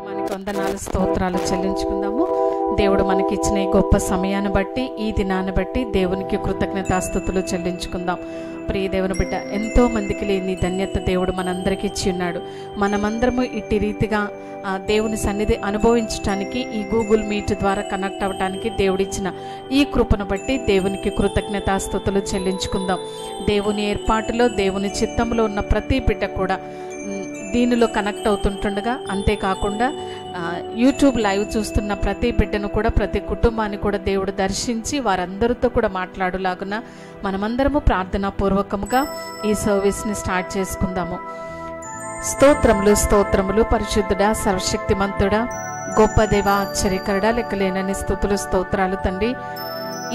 మనకి వందనాలు స్తోత్రాలు చెల్లించుకుందాము. దేవుడు మనకి ఇచ్చిన ఈ గొప్ప సమయాన్ని బట్టి, ఈ దినాన్ని బట్టి దేవునికి కృతజ్ఞతాస్తుతులు చెల్లించుకుందాం. ప్రియ దేవుని బిడ్డ, ఎంతో మందికి లేని ధన్యత దేవుడు మనందరికీ ఇచ్చి ఉన్నాడు. మనమందరము ఇట్టి రీతిగా దేవుని సన్నిధి అనుభవించడానికి, ఈ గూగుల్ మీట్ ద్వారా కనెక్ట్ అవ్వడానికి దేవుడిచ్చిన ఈ కృపను బట్టి దేవునికి కృతజ్ఞతాస్తుతులు చెల్లించుకుందాం. దేవుని ఏర్పాటులో, దేవుని చిత్తంలో ఉన్న ప్రతి బిడ్డ కూడా దీనిలో కనెక్ట్ అవుతుంటుండగా, అంతేకాకుండా యూట్యూబ్ లైవ్ చూస్తున్న ప్రతి బిడ్డను కూడా, ప్రతి కుటుంబాన్ని కూడా దేవుడు దర్శించి వారందరితో కూడా మాట్లాడులాగున మనమందరము ప్రార్థనాపూర్వకముగా ఈ సర్వీస్ని స్టార్ట్ చేసుకుందాము. స్తోత్రములు స్తోత్రములు పరిశుద్ధుడా, సర్వశక్తిమంతుడా, గొప్ప దేవ, ఆశ్చర్యకరుడా, లెక్కలేనని స్తుతులు స్తోత్రాలు తండ్రి.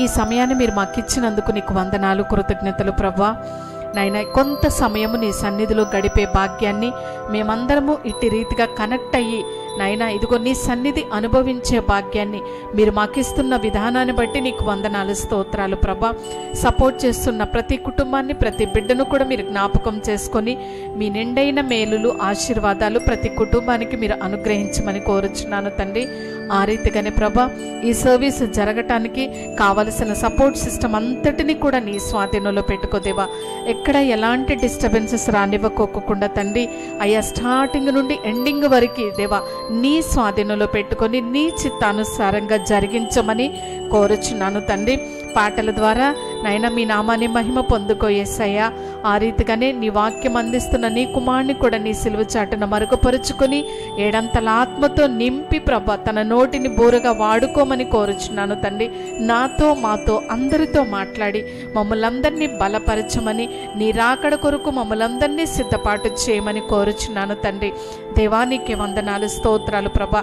ఈ సమయాన్ని మీరు మాకు ఇచ్చినందుకు నీకు వందనాలు, కృతజ్ఞతలు ప్రభువా. నాయన, కొంత సమయము నీ సన్నిధిలో గడిపే భాగ్యాన్ని మేమందరము ఇట్టి రీతిగా కనెక్ట్ అయ్యి నాయన ఇదిగో నీ సన్నిధి అనుభవించే భాగ్యాన్ని మీరు మాకిస్తున్న విధానాన్ని బట్టి నీకు వందనాలు, స్తోత్రాలు ప్రభా. సపోర్ట్ చేస్తున్న ప్రతి కుటుంబాన్ని, ప్రతి బిడ్డను కూడా మీరు జ్ఞాపకం చేసుకొని మీ నిండైన మేలులు, ఆశీర్వాదాలు ప్రతి కుటుంబానికి మీరు అనుగ్రహించమని కోరుచున్నాను తండ్రి. ఆ రీతిగానే ప్రభా, ఈ సర్వీస్ జరగటానికి కావలసిన సపోర్ట్ సిస్టమ్ అంతటినీ కూడా నీ స్వాధీనంలో పెట్టుకోదేవా. ఎక్కడ ఎలాంటి డిస్టర్బెన్సెస్ రానివ్వకోకుండా తండ్రి అయ్యా, స్టార్టింగ్ నుండి ఎండింగ్ వరకు దేవా నీ స్వాధీనంలో పెట్టుకొని నీ చిత్తానుసారంగా జరిగించమని కోరుచున్నాను తండ్రి. పాటల ద్వారా నాయన మీ నామాన్ని మహిమ పొందుకో యేసయ్యా. ఆ రీతిగానే నీ వాక్యం అందిస్తున్న నీ కుమారుని కూడా నీ సిలువ చాటున మరుగుపరుచుకొని ఏడంతల ఆత్మతో నింపి ప్రభ తన నోటిని బోరుగా వాడుకోమని కోరుచున్నాను తండ్రి. నాతో మాతో అందరితో మాట్లాడి మమ్మల్ందరినీ బలపరచమని, నీ రాకడ కొరకు మమ్మల్ందరినీ సిద్ధపాటు చేయమని కోరుచున్నాను తండ్రి. దేవానికి వందనాలు, స్తోత్రాలు ప్రభ.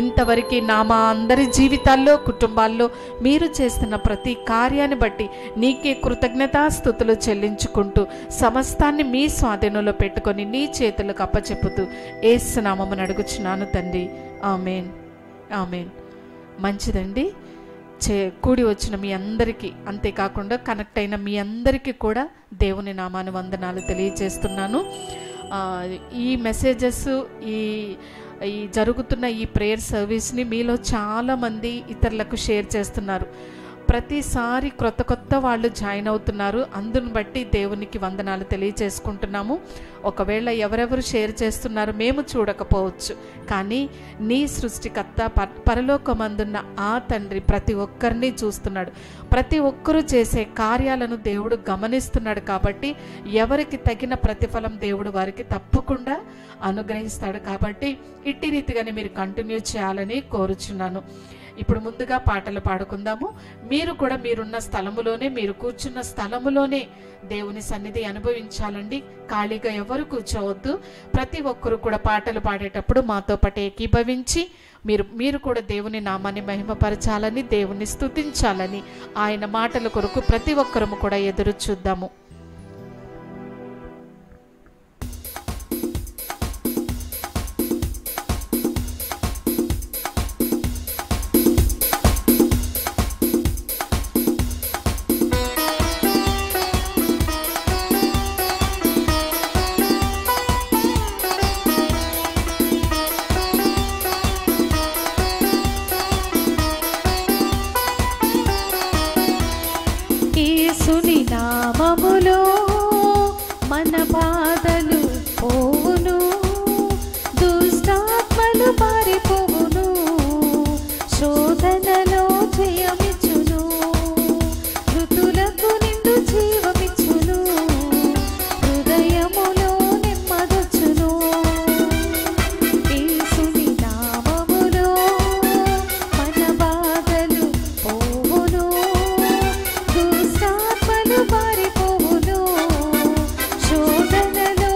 ఇంతవరకు మా అందరి జీవితాల్లో, కుటుంబాల్లో మీరు చేస్తున్న ప్రతి కార్యాన్ని బట్టి నీకే కృతజ్ఞతాస్తుతులు చెల్లించుకుంటూ సమస్తాన్ని మీ స్వాధీనంలో పెట్టుకొని నీ చేతులకు అప్పచెప్పుతూ యేసు నామమున అడుగుచున్నాను తండ్రి. ఆమేన్, ఆమేన్. మంచిదండి. కూడి వచ్చిన మీ అందరికీ, అంతేకాకుండా కనెక్ట్ అయిన మీ అందరికీ కూడా దేవుని నామాను వందనాలు తెలియజేస్తున్నాను. ఈ మెసేజెస్, ఈ జరుగుతున్న ఈ ప్రేయర్ సర్వీస్ని మీలో చాలామంది ఇతరులకు షేర్ చేస్తున్నారు. ప్రతిసారి కొత్త వాళ్ళు జాయిన్ అవుతున్నారు. అందును బట్టి దేవునికి వందనాలు తెలియజేసుకుంటున్నాము. ఒకవేళ ఎవరెవరు షేర్ చేస్తున్నారు మేము చూడకపోవచ్చు, కానీ నీ సృష్టికర్త పరలోకమందున్న ఆ తండ్రి ప్రతి ఒక్కరిని చూస్తున్నాడు. ప్రతి ఒక్కరూ చేసే కార్యాలను దేవుడు గమనిస్తున్నాడు. కాబట్టి ఎవరికి తగిన ప్రతిఫలం దేవుడు వారికి తప్పకుండా అనుగ్రహిస్తాడు. కాబట్టి ఇట్టి రీతిగానే మీరు కంటిన్యూ చేయాలని కోరుచున్నాను. ఇప్పుడు ముందుగా పాటలు పాడుకుందాము. మీరు కూడా మీరున్న స్థలములోనే, మీరు కూర్చున్న స్థలములోనే దేవుని సన్నిధి అనుభవించాలండి. ఖాళీగా ఎవరు కూర్చోవద్దు. ప్రతి ఒక్కరు కూడా పాటలు పాడేటప్పుడు మాతో పాటు ఏకీభవించి మీరు కూడా దేవుని నామాన్ని మహిమపరచాలని, దేవుని స్తుతించాలని, ఆయన మాటల కొరకు ప్రతి ఒక్కరము కూడా ఎదురు చూద్దాము. యేసుని నామములో మన బాధలు పోవును, దుష్టాత్మలు పారిపోవును, శోధనలో జయమిచ్చును, మృతులకు నిండు జీవమిచ్చును, హృదయములో నెమ్మదొచ్చును. యేసుని నామములో మన బాధలు పోవును, పారిపోవును, శోధనలో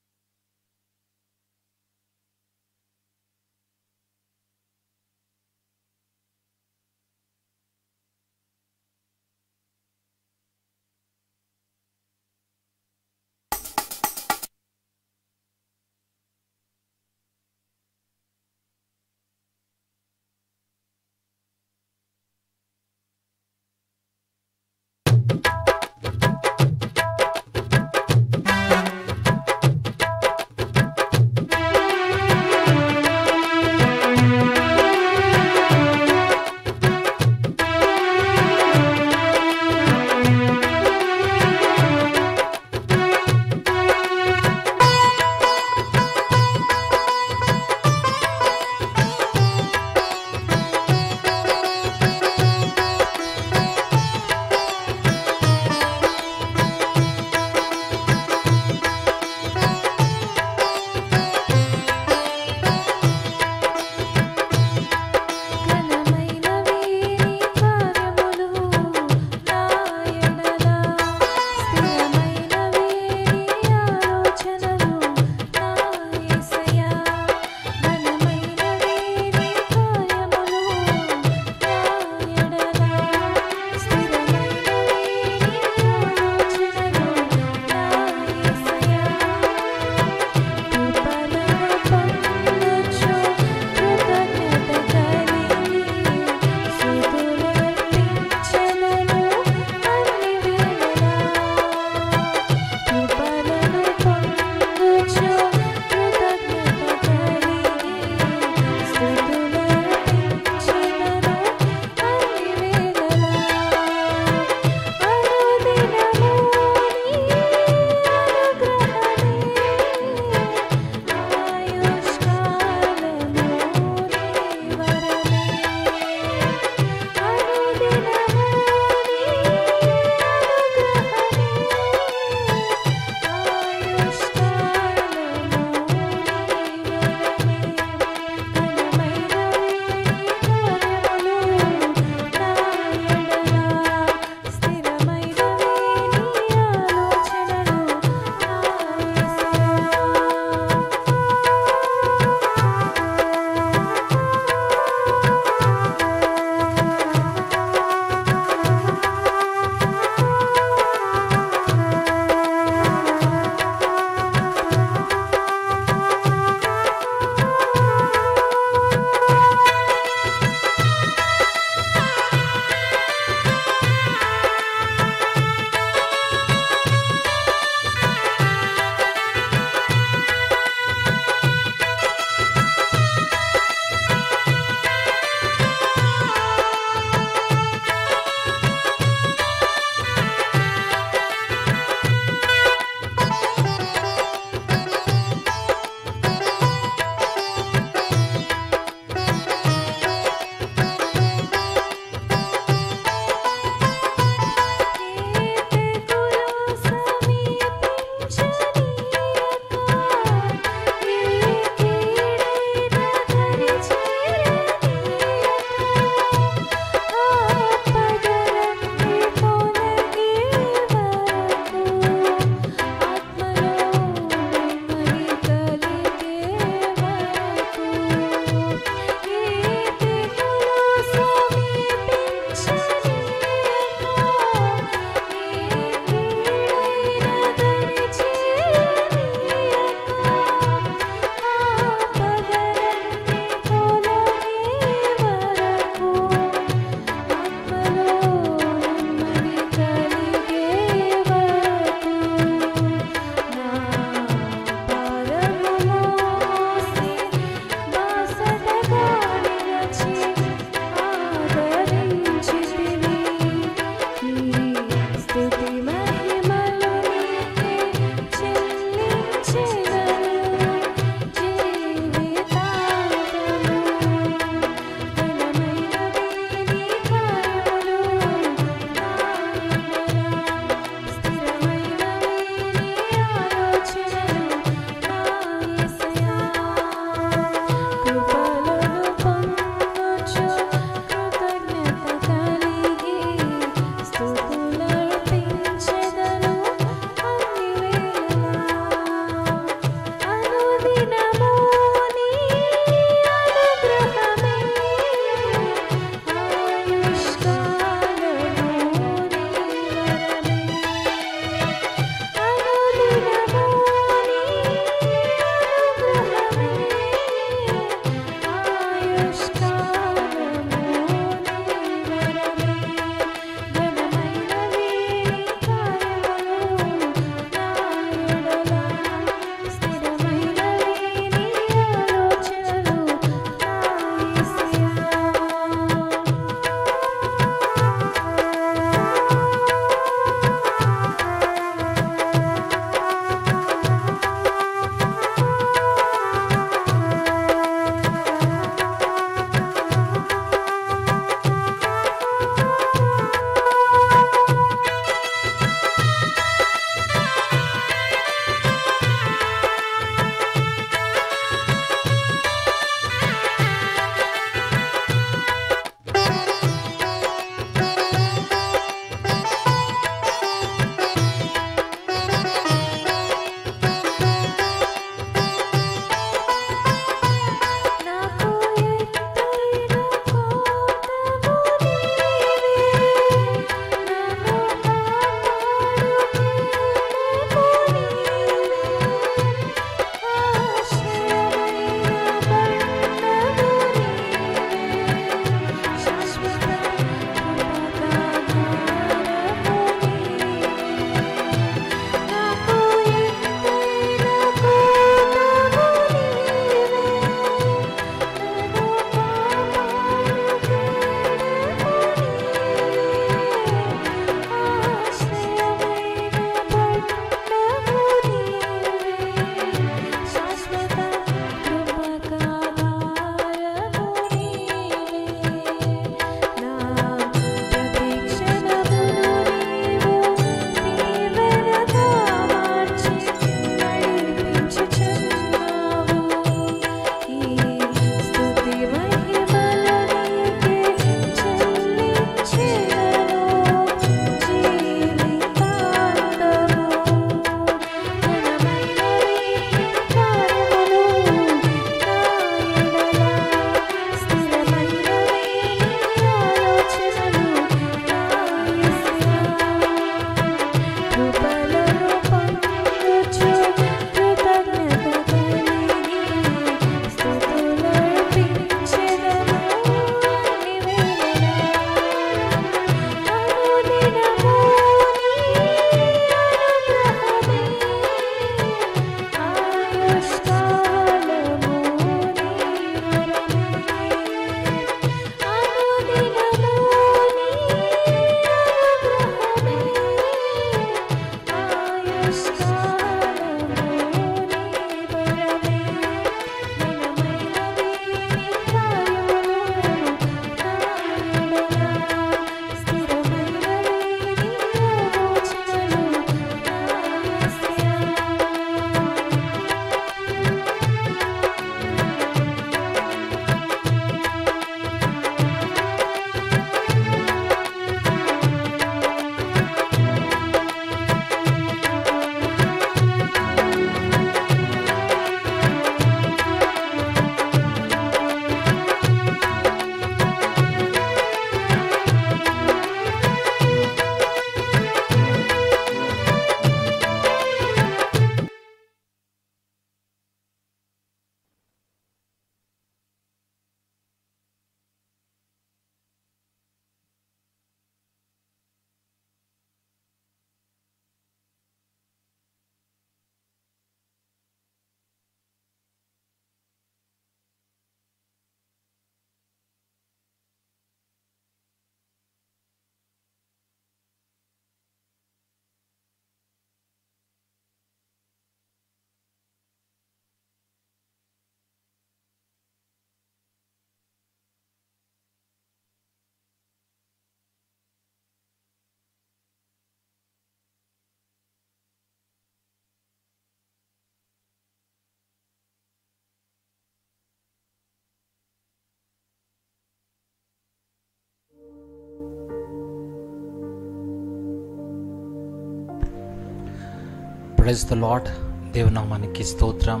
ప్రైజ్ ద లార్డ్. దేవునామానికి స్తోత్రం.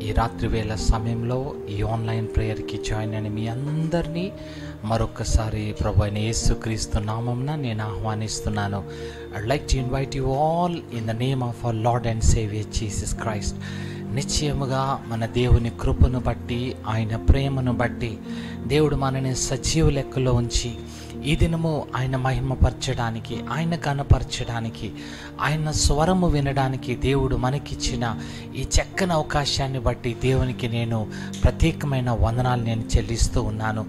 ఈ రాత్రి వేళ సమయంలో ఈ ఆన్లైన్ ప్రేయర్కి జాయిన్ అయిన మీ అందరినీ మరొకసారి ప్రభు అయిన యేసుక్రీస్తు నామమున నేను ఆహ్వానిస్తున్నాను. I'd like to invite you all in the name of our Lord and saviour Jesus Christ. నిశ్చయముగా మన దేవుని కృపను బట్టి, ఆయన ప్రేమను బట్టి దేవుడు మనని సజీవ లెక్కలో ఉంచి ఈ దినము ఆయన మహిమపరచడానికి, ఆయన కనపరచడానికి, ఆయన స్వరము వినడానికి దేవుడు మనకిచ్చిన ఈ చక్కని అవకాశాన్ని బట్టి దేవునికి నేను ప్రత్యేకమైన వందనాలు నేను చెల్లిస్తూ ఉన్నాను.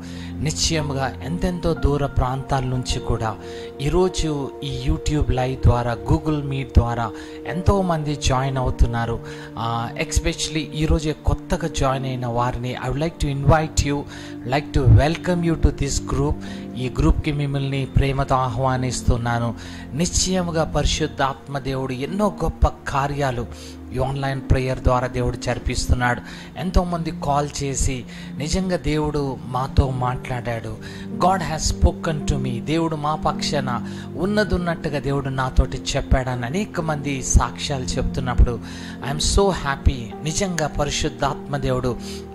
నిశ్చయముగా ఎంతెంతో దూర ప్రాంతాల నుంచి కూడా ఈరోజు ఈ యూట్యూబ్ లైవ్ ద్వారా, గూగుల్ మీట్ ద్వారా ఎంతోమంది జాయిన్ అవుతున్నారు. ఎస్పెషలీ ఈరోజు కొత్తగా జాయిన్ అయిన వారిని I would like to invite you, like to welcome you to this group. ఈ గ్రూప్కి మిమ్మల్ని ప్రేమతో ఆహ్వానిస్తున్నాను. నిశ్చయముగా పరిశుద్ధాత్మ దేవుడు ఎన్నో గొప్ప కార్యాలు ఈ ఆన్లైన్ ప్రేయర్ ద్వారా దేవుడు జరిపిస్తున్నాడు. ఎంతోమంది కాల్ చేసి నిజంగా దేవుడు మాతో మాట్లాడాడు. God has spoken to me. దేవుడు మా పక్షాన ఉన్నట్టుగా దేవుడు నాతోటి చెప్పాడని అనేక మంది సాక్ష్యాలు చెప్తున్నప్పుడు ఐఎమ్ సో హ్యాపీ. నిజంగా పరిశుద్ధాత్మ దేవుడు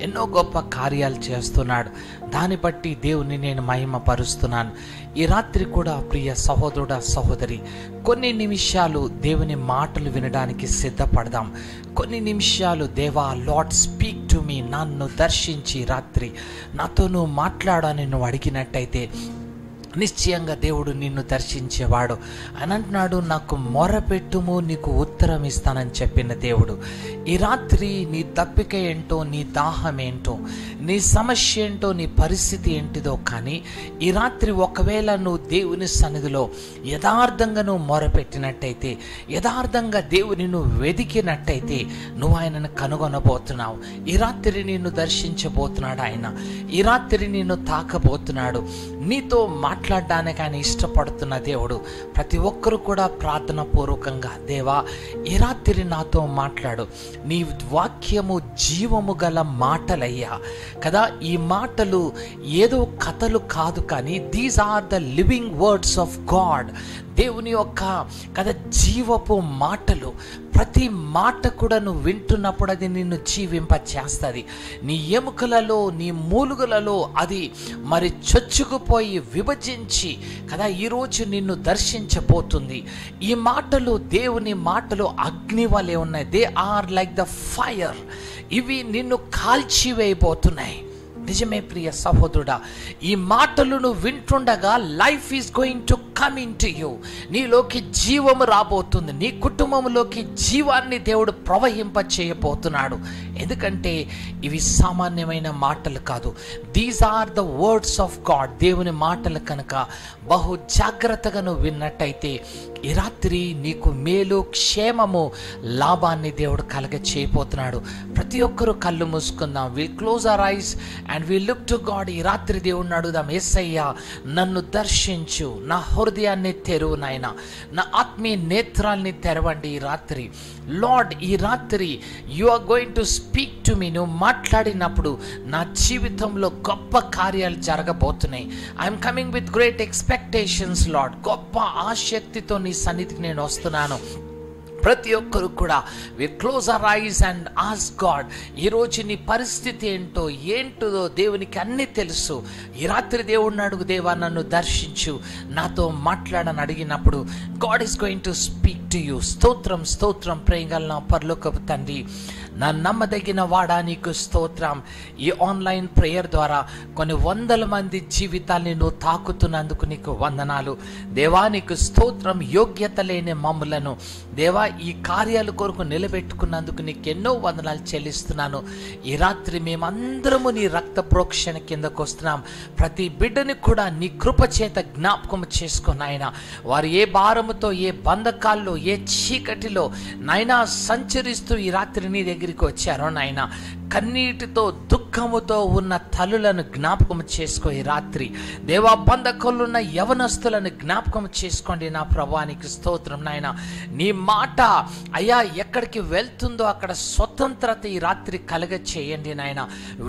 ఎన్నో గొప్ప కార్యాలు చేస్తున్నాడు. దాన్ని బట్టి దేవుని నేను మహిమపరుస్తున్నాను. ఈ రాత్రి కూడా ప్రియ సహోదరుడా, సహోదరి, కొన్ని నిమిషాలు దేవుని మాటలు వినడానికి సిద్ధపడదాం. కొన్ని నిమిషాలు దేవా, లార్డ్ స్పీక్ టు మీ, నన్ను దర్శించి రాత్రి నాతో నువ్వు మాట్లాడని నువ్వు అడిగినట్టయితే నిశ్చయంగా దేవుడు నిన్ను దర్శించేవాడు. అని అంటున్నాడు, నాకు మొరపెట్టుము, నీకు ఉత్తరం ఇస్తానని చెప్పిన దేవుడు. ఈ రాత్రి నీ తప్పిక ఏంటో, నీ దాహం ఏంటో, నీ సమస్య ఏంటో, నీ పరిస్థితి ఏంటిదో, కానీ ఈ రాత్రి ఒకవేళ నువ్వు దేవుని సన్నిధిలో యథార్థంగా నువ్వు మొరపెట్టినట్టయితే, యథార్థంగా దేవుని నువ్వు వెదికినట్టయితే నువ్వు ఆయనను కనుగొనబోతున్నావు. ఈ రాత్రి నిన్ను దర్శించబోతున్నాడు ఆయన. ఈ రాత్రి నిన్ను తాకబోతున్నాడు. నీతో మాట్లాడడానికి ఆయన ఇష్టపడుతున్న దేవుడు. ప్రతి ఒక్కరు కూడా ప్రార్థన పూర్వకంగా, దేవా ఈ రాత్రి నాతో మాట్లాడు, నీ వాక్యము జీవము గల మాటలయ్యా కదా. ఈ మాటలు ఏదో కథలు కాదు, కానీ these are the living words of God. దేవుని యొక్క కదా జీవపు మాటలు. ప్రతి మాట కూడా నువ్వు వింటున్నప్పుడు అది నిన్ను జీవింప చేస్తుంది. నీ ఎముకలలో, నీ మూలుగులలో అది మరి చొచ్చుకుపోయి విభజించి కదా ఈరోజు నిన్ను దర్శించబోతుంది. ఈ మాటలు, దేవుని మాటలు అగ్ని వలె ఉన్నాయి. They are like the fire. ఇవి నిన్ను కాల్చివేయబోతున్నాయి. నిజమే ప్రియ సహోదరుడా, ఈ మాటలు నువ్వు వింటుండగా life is going to come in to you. నీలోకి జీవము రాబోతుంది. నీ కుటుంబంలోకి జీవాన్ని దేవుడు ప్రవహింప చేయబోతున్నాడు. ఎందుకంటే ఇవి సామాన్యమైన మాటలు కాదు. These are the words of God. దేవుని మాటలు కనుక బహు జాగ్రత్తగా నువ్వు విన్నట్టయితే ఈ రాత్రి నీకు మేలు, క్షేమము, లాభాన్ని దేవుడు కలగ చేయబోతున్నాడు. ప్రతి ఒక్కరూ కళ్ళు మూసుకుందాం. Will close our eyes and will look to God. ఈ రాత్రి దేవుడిని అడుగుదాం, యేసయ్యా నన్ను దర్శించు, నా హృదయాన్ని తెరువు నాయనా, నా ఆత్మీయ నేత్రాల్ని తెరవండి ఈ రాత్రి. లార్డ్ ఈ రాత్రి you are going to speak to me. నువ్వు మాట్లాడినప్పుడు నా జీవితంలో గొప్ప కార్యాలు జరగబోతున్నాయి. I'm coming with great expectations Lord. గొప్ప ఆసక్తితో నీ సన్నిధికి నేను వస్తున్నాను. ప్రతి ఒక్కరు కూడా we close our eyes and ask God. ఈరోజు నీ పరిస్థితి ఏంటో దేవునికి అన్నీ తెలుసు. ఈ రాత్రి దేవుడిని అడుగు, దేవా నన్ను దర్శించు, నాతో మాట్లాడని అడిగినప్పుడు God is going to speak to you. స్తోత్రం, స్తోత్రం. ప్రేమగల పరలోకపు తండ్రి, నా నమ్మదగిన వాడా నీకు స్తోత్రం. ఈ ఆన్లైన్ ప్రేయర్ ద్వారా కొన్ని వందల మంది జీవితాల్ని నువ్వు తాకుతున్నందుకు నీకు వందనాలు దేవా. నీకు స్తోత్రం. యోగ్యత లేని మమ్ములను దేవా ఈ కార్యాల కొరకు నిలబెట్టుకున్నందుకు నీకు ఎన్నో వందనాలు చెల్లిస్తున్నాను. ఈ రాత్రి మేమందరము నీ రక్త ప్రోక్షణ కిందకు వస్తున్నాం. ప్రతి బిడ్డని కూడా నీ కృప చేత జ్ఞాపకం చేసుకుని నాయన, వారు ఏ భారముతో, ఏ బంధకాల్లో, ఏ చీకటిలో నాయనా సంచరిస్తూ ఈ రాత్రి నీ దగ్గరికి వచ్చారో నాయన, కన్నీటితో దుఃఖముతో ఉన్న తల్లులను జ్ఞాపకం చేసుకో ఈ రాత్రి. దేవా, బంధకులున్న యవనస్తులను జ్ఞాపకం చేసుకోండి నా ప్రభానికి స్తోత్రం నాయన. నీ మాట అయ్యా ఎక్కడికి వెళ్తుందో అక్కడ స్వతంత్రత ఈ రాత్రి కలగ చేయండి నాయన.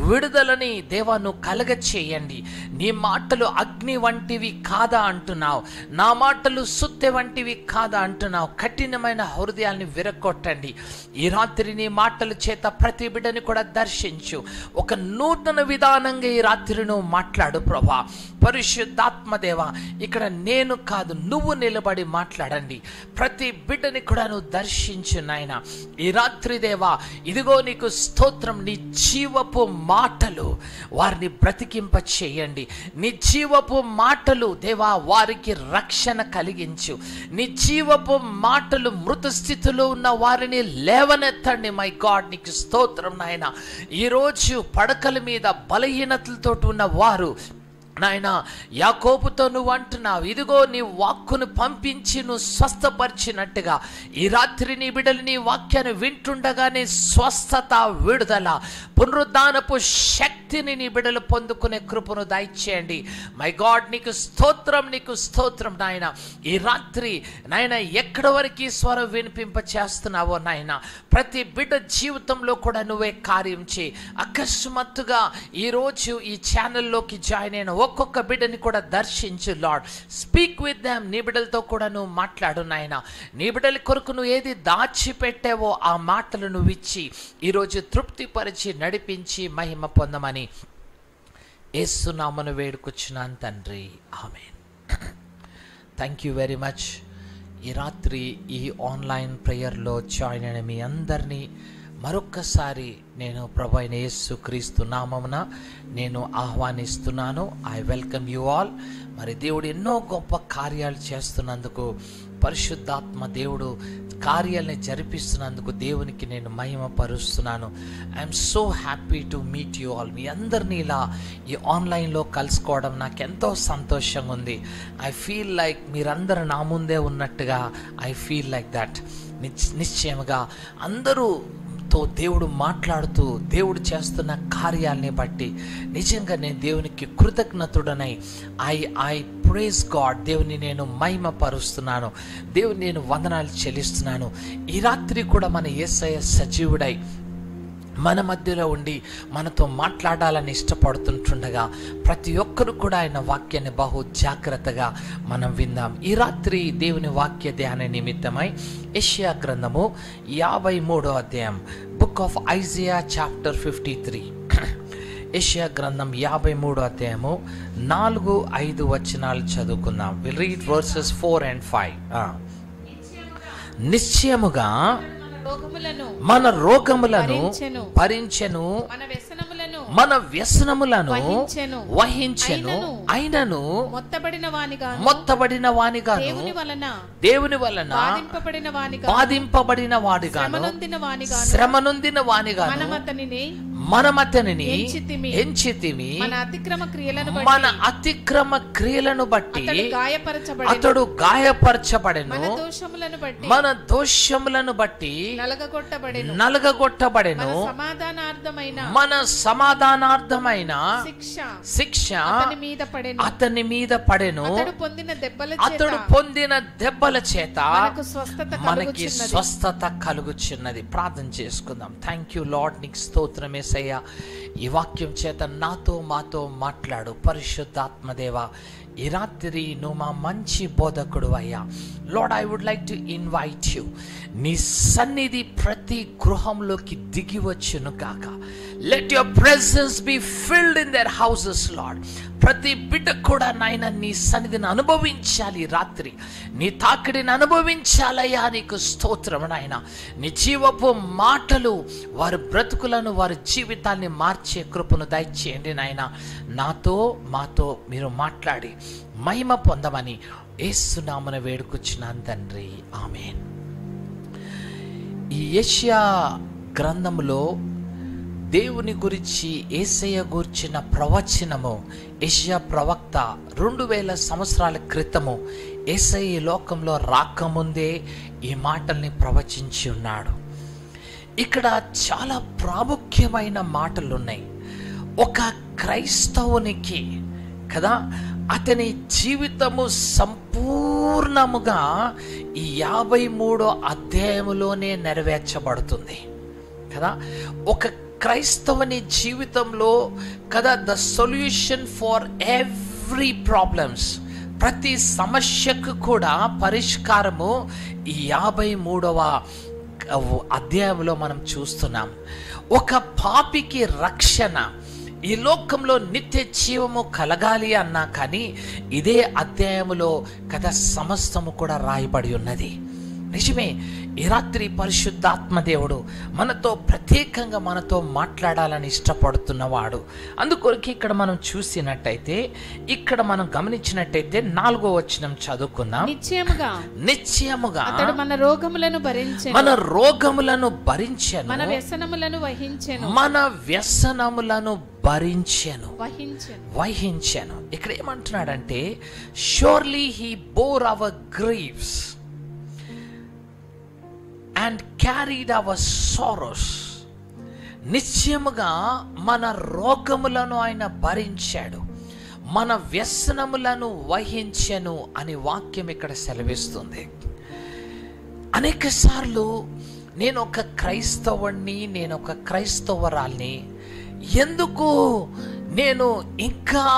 విడుదలని దేవా నువ్వు కలగ చేయండి. నీ మాటలు అగ్ని వంటివి కాదా అంటున్నావు, నా మాటలు సుత్తె వంటివి కాదా అంటున్నావు. కఠినమైన హృదయాల్ని విరగొట్టండి ఈ రాత్రి. నీ మాటల చేత ప్రతి బిడ్డని కూడా దర్శించు. ఒక నూతన విధానంగా ఈ రాత్రి నువ్వు మాట్లాడు ప్రభా. పరిశుద్ధాత్మదేవ, ఇక్కడ నేను కాదు నువ్వు నిలబడి మాట్లాడండి. ప్రతి బిడ్డని కూడా నువ్వు దర్శించు నాయన ఈ రాత్రి దేవా. ఇదిగో నీకు స్తోత్రం. నీ జీవపు మాటలు వారిని బ్రతికింప చేయండి. నీ జీవపు మాటలు దేవా వారికి రక్షణ కలిగించు. నీ జీవపు మాటలు మృత స్థితిలో ఉన్న వారిని లేవనెత్తండి. మై గాడ్, నీకు స్తోత్రం నాయన. ఈరోజు పడకల మీద బలహీనతలతో ఉన్న వారు నాయన, యాకోబుతో నువ్వు అంటున్నావు, ఇదిగో నీ వాక్కును పంపించి నువ్వు స్వస్థపరిచినట్టుగా ఈ రాత్రి నీ బిడ్డలు నీ వాక్యాన్ని వింటుండగానే స్వస్థత, విడుదల, పునరుద్ధానపు శక్తిని నీ బిడ్డలు పొందుకునే కృపను దయచేయండి. మై గాడ్, నీకు స్తోత్రం, నీకు స్తోత్రం నాయన. ఈ రాత్రి నాయన ఎక్కడి వరకు స్వరం వినిపింప చేస్తున్నావో నాయన, ప్రతి బిడ్డ జీవితంలో కూడా నువ్వే కార్యం చేయి. అకస్మాత్తుగా ఈరోజు ఈ ఛానల్లోకి జాయిన్ అయిన ఒక్కొక్క బిడ్డని కూడా దర్శించు లార్డ్. Speak with them. నీ బిడ్డలతో కూడా నువ్వు మాట్లాడు నాయన. నీ బిడ్డల కొరకు నువ్వు ఏది దాచిపెట్టావో ఆ మాటలు నువ్వు ఇచ్చి ఈరోజు తృప్తిపరిచి నడిపించి మహిమ పొందమని యేసు నామమున వేడుకొచ్చున్నాను తండ్రి, amen. Thank you very much. ఈ రాత్రి ఈ ఆన్లైన్ ప్రేయర్లో జాయిన్ అయిన మీ అందరినీ మరొక్కసారి నేను ప్రభు అయిన యేసు క్రీస్తు నామమున నేను ఆహ్వానిస్తున్నాను. I welcome you all. మరి దేవుడు ఎన్నో గొప్ప కార్యాలు చేస్తున్నందుకు, పరిశుద్ధాత్మ దేవుడు కార్యాలని జరిపిస్తున్నందుకు దేవునికి నేను మహిమ పరుస్తున్నాను. I'm so happy to meet you all. మీ అందరినీ ఇలా ఈ ఆన్లైన్లో కలుసుకోవడం నాకు ఎంతో సంతోషంగా ఉంది. ఐ ఫీల్ లైక్ మీరందరూ నా ముందే ఉన్నట్టుగా ఐ ఫీల్ లైక్ దట్. నిశ్చయముగా అందరూ తో దేవుడు మాట్లాడుతూ దేవుడు చేస్తున్న కార్యాలని బట్టి నిజంగా నేను దేవునికి కృతజ్ఞతుడనై ఐ ప్రైజ్ గాడ్. దేవుని నేను మహిమ పరుస్తున్నాను. దేవుని నేను వందనాలు చెల్లిస్తున్నాను. ఈ రాత్రి కూడా మన యేసయ్య సజీవుడై మన మధ్యలో ఉండి మనతో మాట్లాడాలని ఇష్టపడుతుంటుండగా ప్రతి ఒక్కరు కూడా ఆయన వాక్యాన్ని బహు జాగ్రత్తగా మనం విందాం. ఈ రాత్రి దేవుని వాక్య ధ్యాన నిమిత్తమై యెషయా గ్రంథము 53వ అధ్యాయం, బుక్ ఆఫ్ ఐజియా చాప్టర్ 53. యెషయా గ్రంథం 53వ అధ్యాయము 4-5 వచనాలు చదువుకుందాం. Will read versus 4 and 5. నిశ్చయముగా మన రోగములను భరించెను, మన వ్యసనములను వహించెను, అయినను మొత్తబడిన వానిగాను, దేవుని వలన బాధింపబడిన వాడిగాను, శ్రమనొందిన వానిగాను మనమతనిని ఎంచితిమి. మన అతిక్రమ క్రియలను బట్టి అతడు గాయపరచబడెను, మన దోషములను బట్టి నలగగొట్టబడెను, మన సమాధానార్థమైన శిక్ష అతని మీద పడెను. అతడు పొందిన దెబ్బల చేత మనకి స్వస్థత కలుగుచున్నది. ప్రార్థన చేసుకుందాం. థ్యాంక్ యూ లార్డ్, నీకు స్తోత్రం యేసయ్యా. ఈ వాక్యం చేత నాతో మాతో మాట్లాడు పరిశుద్ధాత్మదేవా. ఈ రాత్రి నువ్వు మా మంచి బోధకుడు అయ్యా. Lord, I would like to invite you. నీ సన్నిధి ప్రతి గృహంలోకి దిగి వచ్చును కాక. Let your presence be filled in their houses Lord. ప్రతి బిడ్డ కూడా నాయన నీ సన్నిధిని అనుభవించాలి. రాత్రి నీ తాకిడిని అనుభవించాలయ్యా. నీకు స్తోత్రం నాయన. నీ జీవపు మాటలు వారి బ్రతుకులను, వారి జీవితాన్ని మార్చే కృపను దయచేయండి నాయన. నాతో మాతో మీరు మాట్లాడి మహిమ పొందమని యేసు నామమున వేడుకొచ్చున్నాను తండ్రి, ఆమేన్. ఈ యెషయా గ్రంథములో దేవుని గురించి యేసయ్య గూర్చిన ప్రవచనము యెషయా ప్రవక్త 2000 సంవత్సరాల క్రితము యేసయ్య లోకంలో రాకముందే ఈ మాటల్ని ప్రవచించి ఉన్నాడు. ఇక్కడ చాలా ప్రాముఖ్యమైన మాటలు ఉన్నాయి. ఒక క్రైస్తవునికి కదా అతని జీవితము సంపూర్ణముగా ఈ 53వ అధ్యాయములోనే నెరవేర్చబడుతుంది కదా. ఒక క్రైస్తవుని జీవితంలో కదా the solution for every problems, ప్రతి సమస్యకు కూడా పరిష్కారము ఈ 53వ అధ్యాయంలో మనం చూస్తున్నాం. ఒక పాపికి రక్షణ, ఈ లోకంలో నిత్య జీవము కలగాలి అన్నా కానీ ఇదే అధ్యాయములో కథ సమస్తము కూడా రాయబడి ఉన్నది. నిజమే, ఈ రాత్రి పరిశుద్ధాత్మ దేవుడు మనతో ప్రత్యేకంగా మనతో మాట్లాడాలని ఇష్టపడుతున్నవాడు. అందుకొరకు ఇక్కడ మనం చూసినట్టయితే, ఇక్కడ మనం గమనించినట్టయితే 4వ వచనం చదువుకుందాం. నిశ్చయముగా అతడు మన రోగములను భరించెను, మన రోగములను భరించెను, మన వ్యసనములను వహించెను, మన వ్యసనములను భరించెను, వహించెను. ఇక్కడ ఏమంటున్నాడంటే, surely he bore our griefs and carried our sorrows. నిశ్చయముగా మన రోగములను ఆయన భరించాడు, మన వ్యసనములను వహించెను అని వాక్యం ఇక్కడ సెలవిస్తుంది. అనేక సార్లు నేను ఒక క్రైస్తవుణ్ణి, నేను ఒక క్రైస్తవరాల్ని, ఎందుకు నేను ఇంకా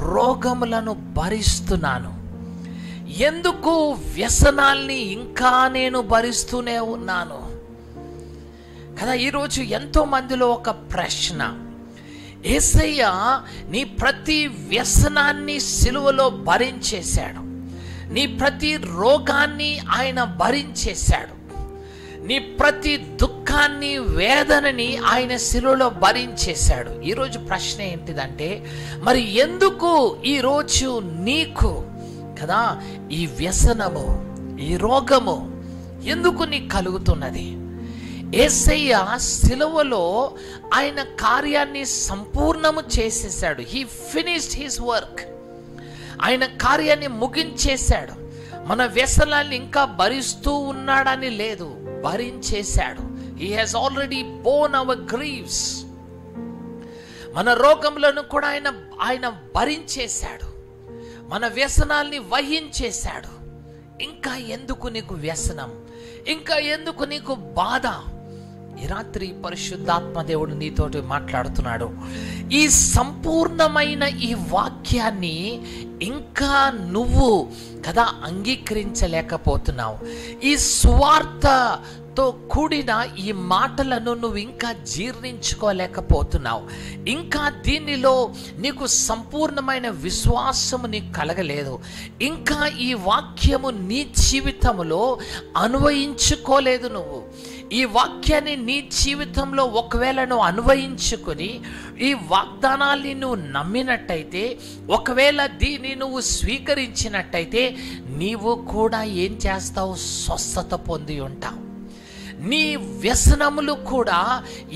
రోగములను భరిస్తున్నాను, ఎందుకు వ్యసనాల్ని ఇంకా నేను భరిస్తూనే ఉన్నాను కదా. ఈరోజు ఎంతో మందిలో ఒక ప్రశ్న, యేసయ్య నీ ప్రతి వ్యసనాన్ని సిలువలో భరించేశాడు, నీ ప్రతి రోగాన్ని ఆయన భరించేశాడు, నీ ప్రతి దుఃఖాన్ని, వేదనని ఆయన సిలువలో భరించేశాడు. ఈరోజు ప్రశ్న ఏంటిదంటే, మరి ఎందుకు ఈరోజు నీకు కదా ఈ వ్యసనము, ఈ రోగము ఎందుకు నీకు కలుగుతున్నది? యేసయ్య సిలువలో ఆయన కార్యాన్ని సంపూర్ణము చేసేసాడు. He finished his work. ఆయన కార్యాన్ని ముగించేశాడు. మన వ్యసనాన్ని ఇంకా భరిస్తూ ఉన్నాడని లేదు, భరించేశాడు. He has already borne our griefs. మన రోగములను కూడా ఆయన భరించేశాడు, మన వ్యసనాల్ని వహించేశాడు. ఇంకా ఎందుకు నీకు వ్యసనం, ఇంకా ఎందుకు నీకు బాధ? ఈ రాత్రి పరిశుద్ధాత్మ దేవుడు నీతోటి మాట్లాడుతున్నాడు. ఈ సంపూర్ణమైన ఈ వాక్యాన్ని ఇంకా నువ్వు కదా అంగీకరించలేకపోతున్నావు. ఈ సువార్తతో కూడిన ఈ మాటలను నువ్వు ఇంకా జీర్ణించుకోలేకపోతున్నావు. ఇంకా దీనిలో నీకు సంపూర్ణమైన విశ్వాసము నీకు కలగలేదు. ఇంకా ఈ వాక్యము నీ జీవితంలో అన్వయించుకోలేదు. నువ్వు ఈ వాక్యాన్ని నీ జీవితంలో ఒకవేళ నువ్వు అన్వయించుకొని ఈ వాగ్దానాల్ని నువ్వు నమ్మినట్టయితే, ఒకవేళ దీన్ని నువ్వు స్వీకరించినట్టయితే, నీవు కూడా ఏం చేస్తావు? స్వస్థత పొంది ఉంటావు. నీ వ్యసనములు కూడా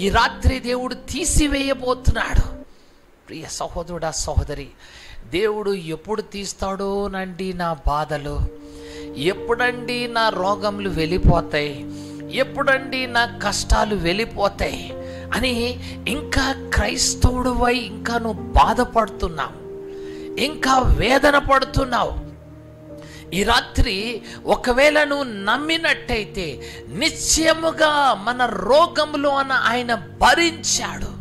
ఈ రాత్రి దేవుడు తీసివేయబోతున్నాడు. ప్రియ సహోదరుడా, సహోదరి, దేవుడు ఎప్పుడు తీస్తాడోనండి నా బాధలు, ఎప్పుడండి నా రోగములు వెళ్ళిపోతాయి, ఎప్పుడండి నా కష్టాలు వెళ్ళిపోతాయి అని ఇంకా క్రైస్తవుడివై ఇంకా నువ్వు బాధపడుతున్నావు, ఇంకా వేదన పడుతున్నావు. ఈ రాత్రి ఒకవేళ నువ్వు నమ్మినట్టయితే, నిశ్చయముగా మన రోగములను ఆయన భరించాడు,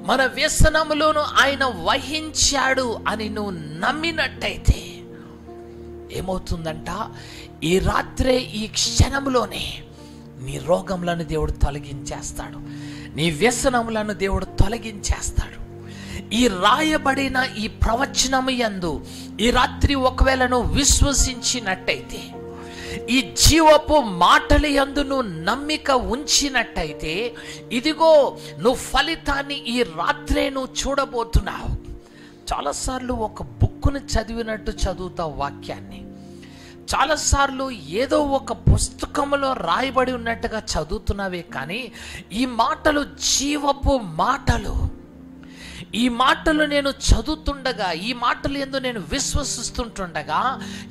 మన వ్యసనములను ఆయన వహించాడు అని నువ్వు నమ్మినట్టయితే ఏమవుతుందంట? ఈ రాత్రే, ఈ క్షణంలోనే నీ రోగములను దేవుడు తొలగించేస్తాడు, నీ వ్యసనములను దేవుడు తొలగించేస్తాడు. ఈ రాయబడిన ఈ ప్రవచనము యందు ఈ రాత్రి ఒకవేళ నువ్వు విశ్వసించినట్టయితే, ఈ జీవపు మాటల యందు నువ్వు నమ్మిక ఉంచినట్టయితే, ఇదిగో నువ్వు ఫలితాన్ని ఈ రాత్రే నువ్వు చూడబోతున్నావు. చాలాసార్లు ఒక బుక్కుని చదివినట్టు చదువుతావు వాక్యాన్ని, చాలాసార్లు ఏదో ఒక పుస్తకంలో రాయబడి ఉన్నట్టుగా చదువుతున్నావే కానీ ఈ మాటలు జీవపు మాటలు. ఈ మాటలు నేను చదువుతుండగా, ఈ మాటలు యందు నేను విశ్వసిస్తుంటుండగా,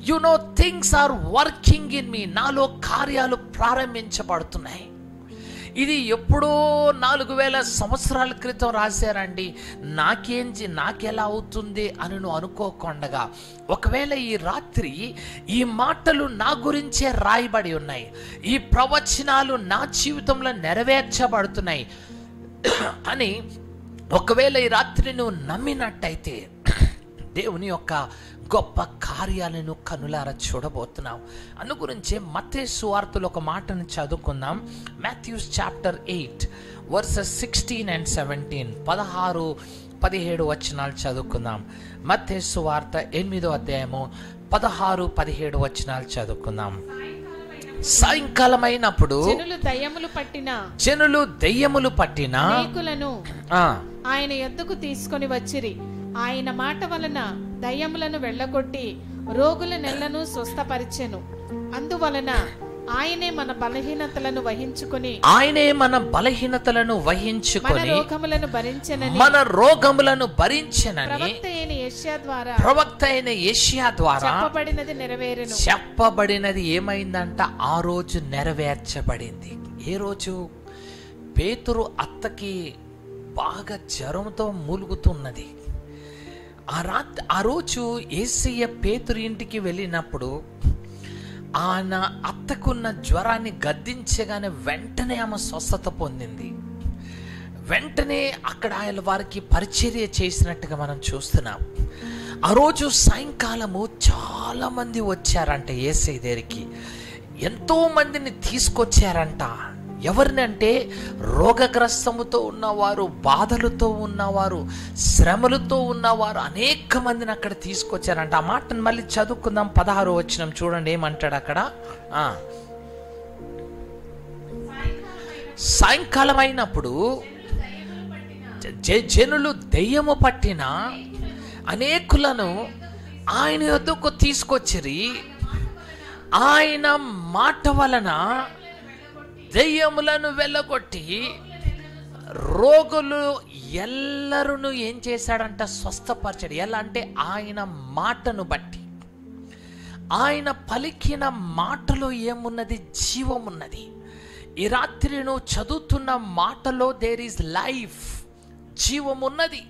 you know things are working in me, నాలో కార్యాలు ప్రారంభించబడుతున్నాయి. ఇది ఎప్పుడో 4000 సంవత్సరాల క్రితం రాశారండి, నాకెలా అవుతుంది అని నువ్వు అనుకోకుండా, ఒకవేళ ఈ రాత్రి ఈ మాటలు నా గురించే రాయబడి ఉన్నాయి, ఈ ప్రవచనాలు నా జీవితంలో నెరవేర్చబడుతున్నాయి అని ఒకవేళ ఈ రాత్రి నువ్వు నమ్మినట్టయితే దేవుని యొక్క గొప్ప కార్యాలను కనులారా చూడబోతున్నావు. అందు గురించే మత్తయి సువార్తలో ఒక మాటను చదువుకుందాం. మాథ్యూస్ చాప్టర్ 8 వర్సెస్ 16 and 17, 16-17 వచనాలు చదువుకుందాం. మత్తయి సువార్త 8వ అధ్యాయము 16-17 వచనాలు చదువుకుందాం. సాయంకాలమైనప్పుడు జనులు దయ్యములు పట్టిన అనేకులను ఆయన యొద్దకు తీసుకొని వచ్చిరి. ఆయన మాట వలన దయ్యములను వెళ్ళగొట్టి రోగుల నెలను స్వస్థపరిచెను. అందువలన ఆయనే మన బలహీనతలను వహించుకొని మన రోగములను భరించెనని ప్రవక్త అయిన యెషయా ద్వారా చెప్పబడినది ఏమైందంట? ఆ రోజు నెరవేర్చబడింది. ఏ రోజు? పేతురు అత్తకి బాగా జ్వరంతో మూలుగుతున్నది. ఆ రోజు యేసయ్య పేతురు ఇంటికి వెళ్ళినప్పుడు ఆయన అత్తకున్న జ్వరాన్ని గద్దించగానే వెంటనే ఆమె స్వస్థత పొందింది. వెంటనే అక్కడ ఆయన వారికి పరిచర్య చేసినట్టుగా మనం చూస్తున్నాం. ఆ రోజు సాయంకాలము చాలా మంది వచ్చారంట యేసయ్య దగ్గరికి. ఎంతో మందిని తీసుకొచ్చారంట. ఎవరినంటే రోగగ్రస్తముతో ఉన్నవారు, బాధలతో ఉన్నవారు, శ్రమలతో ఉన్నవారు అనేక మందిని అక్కడ తీసుకొచ్చారంట. ఆ మాటను మళ్ళీ చదువుకుందాం. 16వ వచనం చూడండి ఏమంటాడు అక్కడ. సాయంకాలం అయినప్పుడు జనులు దెయ్యము పట్టిన అనేకులను ఆయన యొద్దకు తీసుకొచ్చిరి. ఆయన మాట వలన దెయ్యములను వెళ్ళగొట్టి రోగులు ఎల్లరూ ఏం చేశాడంట? స్వస్థపరిచాడు. ఎలా అంటే ఆయన మాటను బట్టి. ఆయన పలికిన మాటలో ఏమున్నది? జీవమున్నది. ఈ రాత్రి నువ్వు చదువుతున్న మాటలో దేర్ ఈజ్ లైఫ్, జీవమున్నది.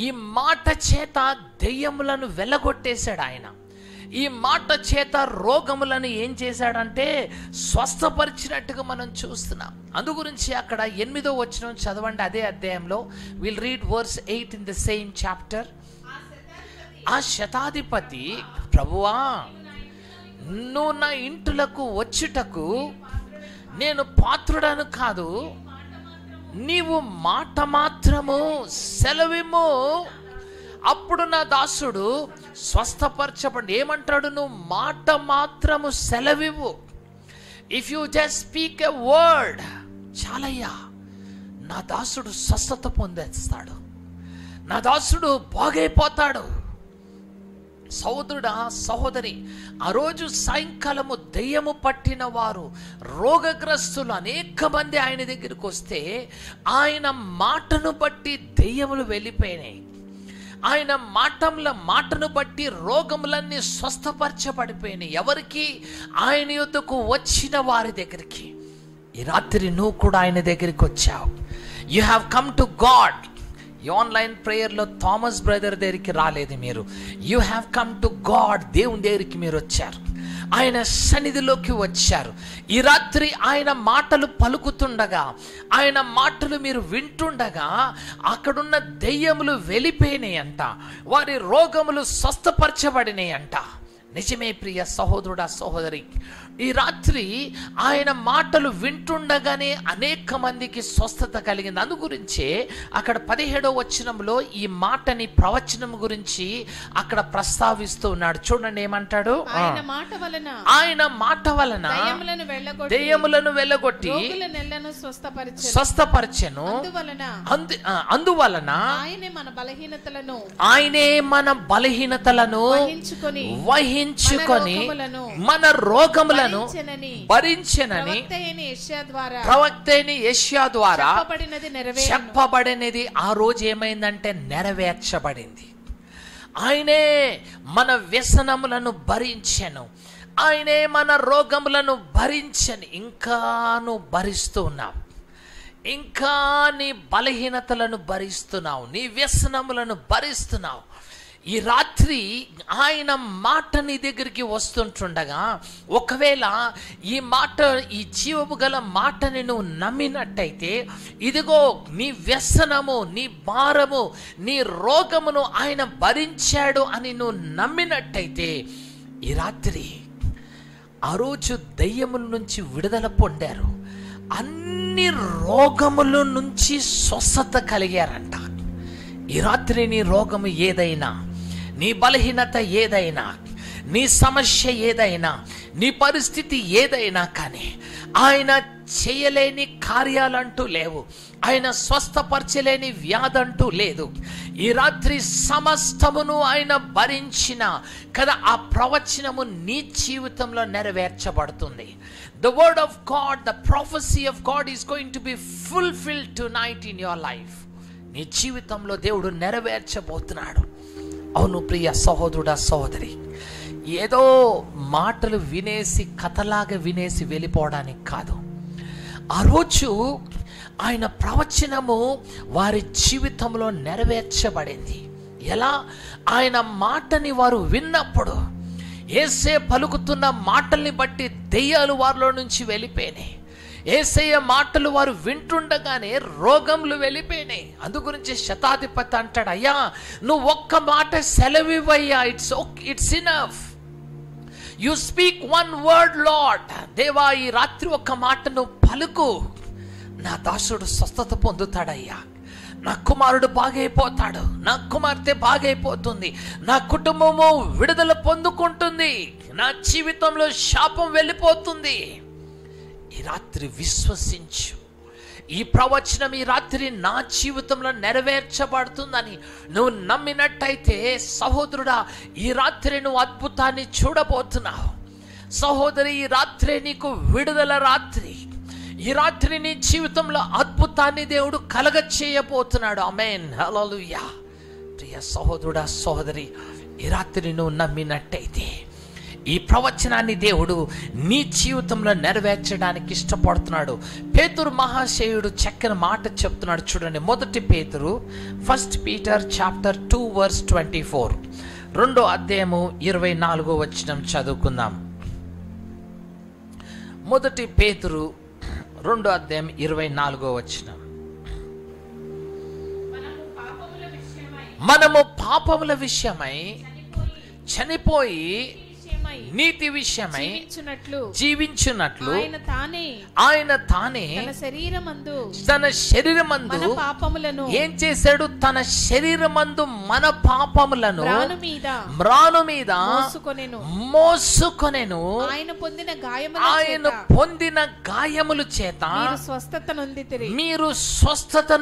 ఈ మాట చేత దెయ్యములను వెళ్ళగొట్టేశాడు ఆయన. ఈ మాట చేత రోగములను ఏం చేశాడంటే స్వస్థపరిచినట్టుగా మనం చూస్తున్నాం. అందు గురించి అక్కడ 8వ వచనం చదవండి. అదే అధ్యాయంలో will read verse 8 in the same chapter. ఆ శతాధిపతి, ప్రభువా నువ్వు నా ఇంటులకు వచ్చుటకు నేను పాత్రుడను కాదు, నీవు మాట మాత్రము సెలవిమ్ము, అప్పుడు నా దాసుడు స్వస్థపరచబడి. ఏమంటాడు? నువ్వు మాట మాత్రము సెలవివ్వు. If you just speak a word, చాలయ్యా, నా దాసుడు స్వస్థత పొందేస్తాడు, నా దాసుడు బాగైపోతాడు. సహోదరుడా, సహోదరి, ఆ రోజు సాయంకాలము దెయ్యము పట్టిన వారు, రోగగ్రస్తులు అనేక మంది ఆయన దగ్గరికి వస్తే ఆయన మాటను బట్టి దెయ్యములు వెళ్ళిపోయినాయి. ఆయన మాటను బట్టి రోగములన్నీ స్వస్థపరచబడిపోయినాయి. ఎవరికి? ఆయన యొద్దకు వచ్చిన వారి దగ్గరికి. ఈ రాత్రి నువ్వు కూడా ఆయన దగ్గరికి వచ్చావు. You have come to God. ఈ ఆన్లైన్ ప్రేయర్లో థామస్ బ్రదర్ దగ్గరికి రాలేదు మీరు. You have come to God. దేవుని దగ్గరికి మీరు వచ్చారు. ఆయన సన్నిధిలోకి వచ్చారు. ఈ రాత్రి ఆయన మాటలు పలుకుతుండగా, ఆయన మాటలు మీరు వింటుండగా అక్కడున్న దెయ్యములు వెళ్ళిపోయినాయంట, వారి రోగములు స్వస్థపరచబడినాయంట. నిజమే ప్రియ సహోదరుడా, సహోదరి, ఈ రాత్రి ఆయన మాటలు వింటుండగానే అనేక మందికి స్వస్థత కలిగింది. అందు గురించే అక్కడ 17వ వచనంలో ఈ మాటని, ప్రవచనం గురించి అక్కడ ప్రస్తావిస్తూ ఉన్నాడు. చూడండి ఏమంటాడు? ఆయన మాట వలన దెయ్యములను వెళ్ళగొట్టి స్వస్థపరిచెను. అందువలన ఆయనే మన బలహీనతలను వహించుకొని మన రోగములను భరించెనని ప్రవక్త అయిన యెషయా ద్వారా చెప్పబడినది ఆ రోజు ఏమైందంటే నెరవేర్చబడింది. ఆయనే మన వ్యసనములను భరించెను, ఆయనే మన రోగములను భరించని. ఇంకా నువ్వు భరిస్తూ ఉన్నావు. ఇంకా నీ బలహీనతలను భరిస్తున్నావు, నీ వ్యసనములను భరిస్తున్నావు. ఈ రాత్రి ఆయన మాట నీ దగ్గరికి వస్తుంటుండగా, ఒకవేళ ఈ మాట, ఈ జీవము గల మాటని నువ్వు నమ్మినట్టయితే, ఇదిగో నీ వ్యసనము, నీ భారము, నీ రోగమును ఆయన భరించాడు అని నువ్వు నమ్మినట్టయితే, ఈ రాత్రి ఆ రోజు దయ్యముల నుంచి విడుదల పొందారు, అన్ని రోగముల నుంచి స్వస్థత కలిగారంట. ఈ రాత్రి నీ రోగము ఏదైనా, నీ బలహీనత ఏదైనా, నీ సమస్య ఏదైనా, నీ పరిస్థితి ఏదైనా కానీ ఆయన చేయలేని కార్యాలంటూ లేవు, ఆయన స్వస్థపరచలేని వ్యాధంటూ లేదు. ఈ రాత్రి సమస్తమును ఆయన భరించిన కదా, ఆ ప్రవచనము నీ జీవితంలో నెరవేర్చబడుతుంది. The word of God, the prophecy of God is going to be fulfilled tonight in your life. నీ జీవితంలో దేవుడు నెరవేర్చబోతున్నాడు. అవును ప్రియ సహోదరుడా, సహోదరి, ఏదో మాటలు వినేసి కథలాగా వినేసి వెళ్ళిపోవడానికి కాదు. ఆ రోజు ఆయన ప్రవచనము వారి జీవితంలో నెరవేర్చబడింది. ఎలా? ఆయన మాటని వారు విన్నప్పుడు, యేసే పలుకుతున్న మాటల్ని బట్టి దెయ్యాలు వారిలో నుంచి వెళ్ళిపోయినాయి. యేసయ్య మాటలు వారు వింటుండగానే రోగములు వెళ్ళిపోయినాయి. అందు గురించి శతాధిపతి అంటాడు, అయ్యా నువ్వు ఒక్క మాట సెలవివయ్యా, it's enough. You speak one word Lord. దేవా, ఈ రాత్రి ఒక్క మాట నువ్వు పలుకు, నా దాసుడు స్వస్థత పొందుతాడయ్యా, నా కుమారుడు బాగైపోతాడు, నా కుమార్తె బాగైపోతుంది, నా కుటుంబము విడుదల పొందుకుంటుంది, నా జీవితంలో శాపం వెళ్ళిపోతుంది. ఈ రాత్రి విశ్వసించు, ఈ ప్రవచనం ఈ రాత్రి నా జీవితంలో నెరవేర్చబడుతుందని నువ్వు నమ్మినట్టయితే, సహోదరుడా, ఈ రాత్రి నువ్వు అద్భుతాన్ని చూడబోతున్నావు. సహోదరి, ఈ రాత్రి నీకు విడుదల రాత్రి. ఈ రాత్రి నీ జీవితంలో అద్భుతాన్ని దేవుడు కలగ చేయబోతున్నాడు. ఆమేన్, హల్లెలూయా. ప్రియ సహోదరుడా, సహోదరి, ఈ రాత్రి నువ్వు నమ్మినట్టయితే ఈ ప్రవచనాన్ని దేవుడు నీ జీవితంలో నెరవేర్చడానికి ఇష్టపడుతున్నాడు. పేతురు మహాశయుడు చక్కని మాట చెప్తున్నాడు, చూడండి. మొదటి పేతురు, 1 Peter chapter 2 verse 24, 2వ అధ్యాయము 24వ వచనం చదువుకుందాం. మొదటి పేతురు 2వ అధ్యాయం 24వ వచనం. మనము పాపముల విషయమై చనిపోయి నీతి విషయమై జీవించున్నట్లు ఆయన తానే తన శరీరమందు ఏం చేశాడు? తన శరీరమందు మన పాపములను మ్రాను మీద మోసుకొనెను. ఆయన పొందిన గాయముల చేత మీరు స్వస్థత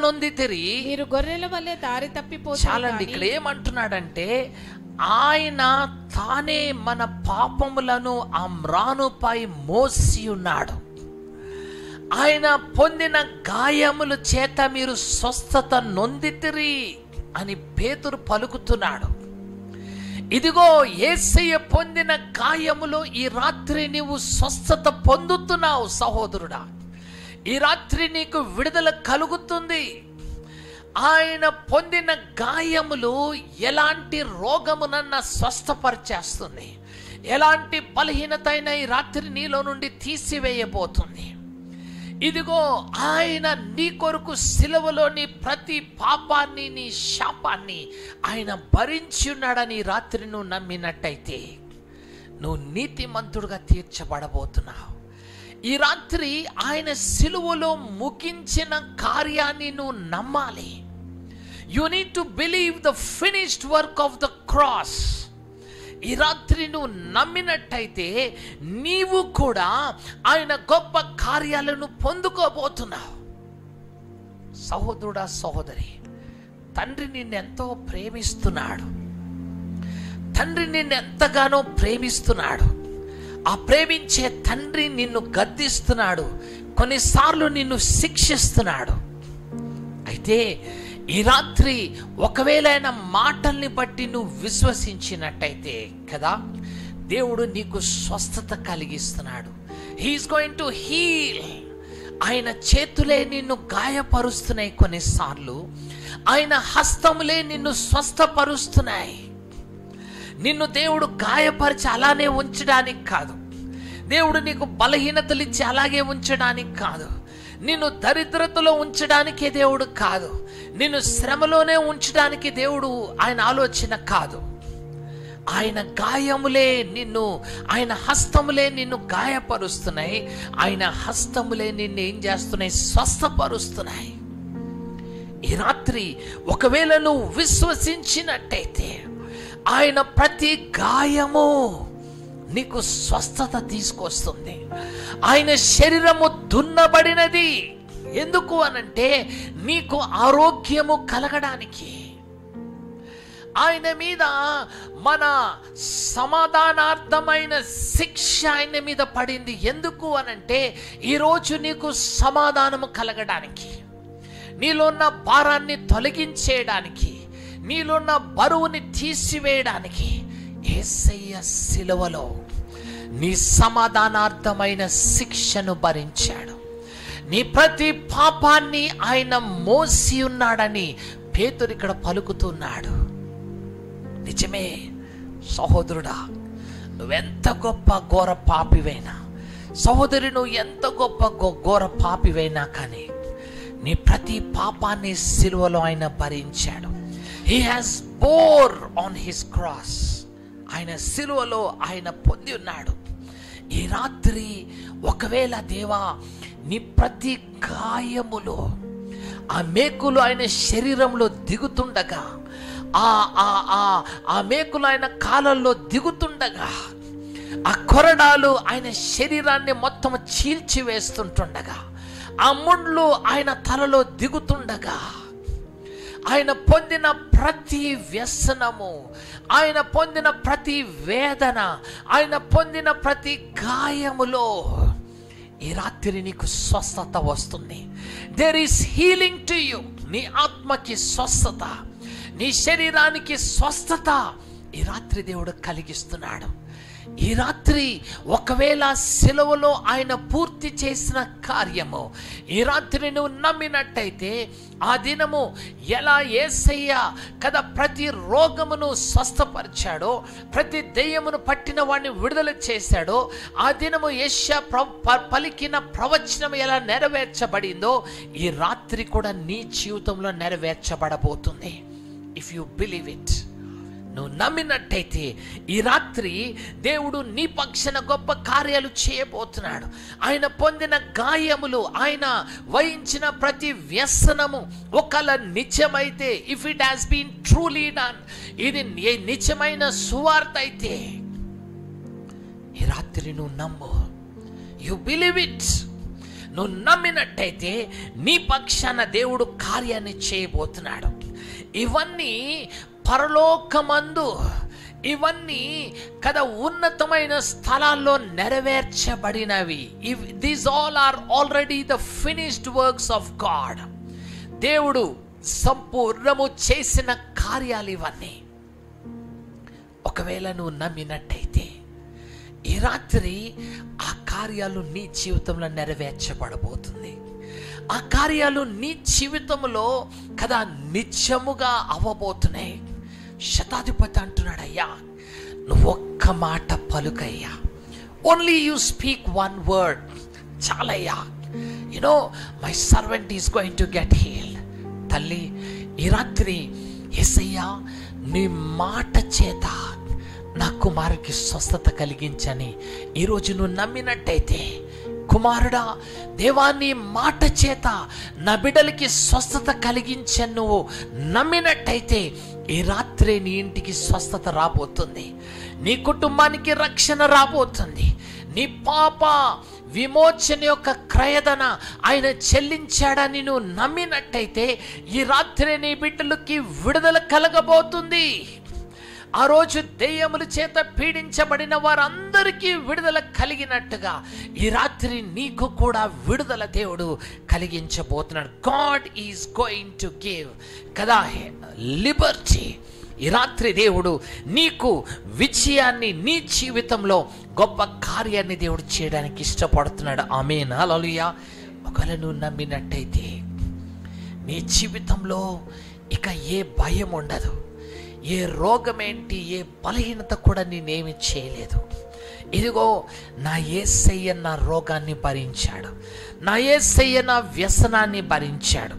నొందితిరి. మీరు గొర్రెల వలె దారి తప్పిపోతారు. చాలండి, ఇక్కడ ఏమంటున్నాడంటే, ఆయన తానే మన పాపములను ఆ మ్రానుపై మోసి ఉన్నాడు. ఆయన పొందిన గాయముల చేత మీరు స్వస్థత నొందితిరి అని పేతురు పలుకుతున్నాడు. ఇదిగో, యేసయ్య పొందిన గాయములు ఈ రాత్రి నీవు స్వస్థత పొందుతున్నావు. సహోదరుడా, ఈ రాత్రి నీకు విడుదల కలుగుతుంది. ఆయన పొందిన గాయములు ఎలాంటి రోగమునన్నా స్వస్థపరిచేస్తుంది. ఎలాంటి బలహీనత అయినా ఈ రాత్రి నీలో నుండి తీసివేయబోతుంది. ఇదిగో, ఆయన నీ కొరకు సిలువలోని ప్రతి పాపాన్ని, నీ శాపాన్ని ఆయన భరించి ఉన్నాడని ఈ రాత్రి నువ్వు నమ్మినట్టయితే నువ్వు నీతిమంతుడుగా తీర్చబడబోతున్నావు. ఈ రాత్రి ఆయన సిలువలో ముగించిన కార్యాన్ని నువ్వు నమ్మాలి. You need to believe the finished work of the cross. ఈ రాత్రి నువ్వు నమ్మినట్టయితే నీవు కూడా ఆయన గొప్ప కార్యాలను పొందుకోబోతున్నావు. సహోదరుడా, సహోదరి, తండ్రి నిన్నెంతో ప్రేమిస్తున్నాడు. తండ్రి నిన్నెంతగానో ప్రేమిస్తున్నాడు. ఆ ప్రేమించే తండ్రి నిన్ను గద్దిస్తున్నాడు, కొన్నిసార్లు నిన్ను శిక్షిస్తున్నాడు. అయితే ఈ రాత్రి ఒకవేళ ఆయన మాటల్ని బట్టి నువ్వు విశ్వసించినట్టయితే కదా, దేవుడు నీకు స్వస్థత కలిగిస్తున్నాడు. He is going to heal. ఆయన చేతులే నిన్ను గాయపరుస్తున్నాయి, కొన్నిసార్లు ఆయన హస్తములే నిన్ను స్వస్థపరుస్తున్నాయి. నిన్ను దేవుడు గాయపరిచి అలానే ఉంచడానికి కాదు, దేవుడు నీకు బలహీనతలు ఇచ్చి అలాగే ఉంచడానికి కాదు, నిన్ను దరిద్రతలో ఉంచడానికే దేవుడు కాదు, నిన్ను శ్రమలోనే ఉంచడానికి దేవుడు ఆయన ఆలోచన కాదు. ఆయన గాయములే నిన్ను, ఆయన హస్తములే నిన్ను గాయపరుస్తున్నాయి, ఆయన హస్తములే నిన్ను ఏం చేస్తున్నాయి? స్వస్థపరుస్తున్నాయి. ఈ రాత్రి ఒకవేళ నువ్వు విశ్వసించినట్టయితే ఆయన ప్రతి గాయము నీకు స్వస్థత తీసుకొస్తుంది. ఆయన శరీరము దున్నబడినది ఎందుకు అనంటే నీకు ఆరోగ్యము కలగడానికి. ఆయన మీద మన సమాధానార్థమైన శిక్ష ఆయన మీద పడింది ఎందుకు అనంటే ఈరోజు నీకు సమాధానము కలగడానికి, నీలో ఉన్న భారాన్ని తొలగించేయడానికి, నీలో ఉన్న బరువుని తీసివేయడానికి యేసయ్య శిలువలో నీ సమాధానార్థమైన శిక్షను భరించాడు. నీ ప్రతి పాపాన్ని ఆయన మోసి ఉన్నాడని పేతురు ఇక్కడ పలుకుతున్నాడు. నిజమే సహోదరుడా, నువ్వెంత గొప్ప ఘోర పాపివైనా, సహోదరి నువ్వు ఎంత గొప్ప ఘోర పాపివైనా కానీ నీ ప్రతి పాపాన్ని సిలువలో ఆయన భరించాడు. He has bore on his cross. ఆయన సిలువలో ఆయన పొంది ఉన్నాడు. ఈ రాత్రి ఒకవేళ దేవా నీ ప్రతి గాయములో ఆ మేకులు ఆయన శరీరంలో దిగుతుండగా, ఆ మేకులు ఆయన కాళ్ళల్లో దిగుతుండగా, ఆ కొరడాలు ఆయన శరీరాన్ని మొత్తం చీల్చివేస్తుంటుండగా, ఆ ముండ్లు ఆయన తలలో దిగుతుండగా, ఆయన పొందిన ప్రతి వ్యసనము, ఆయన పొందిన ప్రతి వేదన, ఆయన పొందిన ప్రతి గాయములో ఈ రాత్రి నీకు స్వస్థత వస్తుంది. There is healing to you. నీ ఆత్మకి స్వస్థత, నీ శరీరానికి స్వస్థత ఈ రాత్రి దేవుడు కలిగిస్తున్నాడు. ఈ రాత్రి ఒకవేళ సిలువలో ఆయన పూర్తి చేసిన కార్యము ఈ రాత్రి నువ్వు నమ్మినట్టయితే, ఆ దినము ఎలా యేసయ్య కదా ప్రతి రోగమును స్వస్థపరిచాడో, ప్రతి దెయ్యమును పట్టిన వాడిని విడుదల చేశాడో, ఆ దినము యెషయా పలికిన ప్రవచనం ఎలా నెరవేర్చబడిందో ఈ రాత్రి కూడా నీ జీవితంలో నెరవేర్చబడబోతుంది. ఇఫ్ యు బిలీవ్ ఇట్, నువ్వు నమ్మినట్టయితే ఈ రాత్రి దేవుడు నీ పక్షాన గొప్ప కార్యాలు చేయబోతున్నాడు. ఆయన పొందిన గాయములు, ఆయన వహించిన ప్రతి వ్యసనము ఒకవేళ నిజమైతే, if it has been truly done, ఇది నిజమైన సువార్త అయితే ఈ రాత్రి నువ్వు నమ్ము. You believe it. నువ్వు నమ్మినట్టయితే నీ పక్షాన దేవుడు కార్యాన్ని చేయబోతున్నాడు. ఇవన్నీ పరలోకమందు, ఇవన్నీ కదా ఉన్నతమైన స్థలాల్లో నెరవేర్చబడినవి. These all are already the finished works of God. దేవుడు సంపూర్ణము చేసిన కార్యాలు ఇవన్నీ. ఒకవేళ నువ్వు నమ్మినట్టయితే ఈ రాత్రి ఆ కార్యాలు నీ జీవితంలో నెరవేర్చబడబోతుంది. ఆ కార్యాలు నీ జీవితంలో కదా నిత్యముగా అవ్వబోతున్నాయి. శతాధిపతి అంటున్నాడు, అయ్యా నువ్వు ఒక్క మాట పలుకయ్యా, only you speak one word చాలయ్యా, you know my servant is going to get healed. తల్లి ఈ రాత్రి యేసయ్యా నీ మాట చేత నా కుమారుడికి స్వస్థత కలిగించని ఈరోజు నువ్వు నమ్మినట్టయితే, కుమారుడా దేవా నీ మాట చేత నా బిడ్డలకి స్వస్థత కలిగించని నువ్వు నమ్మినట్టయితే ఈ రాత్రి నీ ఇంటికి స్వస్థత రాబోతుంది, నీ కుటుంబానికి రక్షణ రాబోతుంది. నీ పాప విమోచన యొక్క క్రయధన ఆయన చెల్లించాడని నువ్వు నమ్మినట్టయితే ఈ రాత్రి నీ బిడ్డలకి విడుదల కలగబోతుంది. ఆ రోజు దెయ్యముల చేత పీడించబడిన వారందరికీ విడుదల కలిగినట్టుగా ఈ రాత్రి నీకు కూడా విడుదల దేవుడు కలిగించబోతున్నాడు. God is going to give కదా లిబర్టీ. ఈ రాత్రి దేవుడు నీకు విజయాన్ని, నీ జీవితంలో గొప్ప కార్యాన్ని దేవుడు చేయడానికి ఇష్టపడుతున్నాడు. ఆమేన్, హల్లెలూయా. ఒకవేళ నువ్వు నమ్మినట్టయితే నీ జీవితంలో ఇక ఏ భయం ఉండదు. ఏ రోగమేంటి, ఏ బలహీనత కూడా నేనేమి చేయలేదు. ఇదిగో నా యేసయ్య నా రోగాన్ని భరించాడు, నా యేసయ్య నా వ్యసనాన్ని భరించాడు,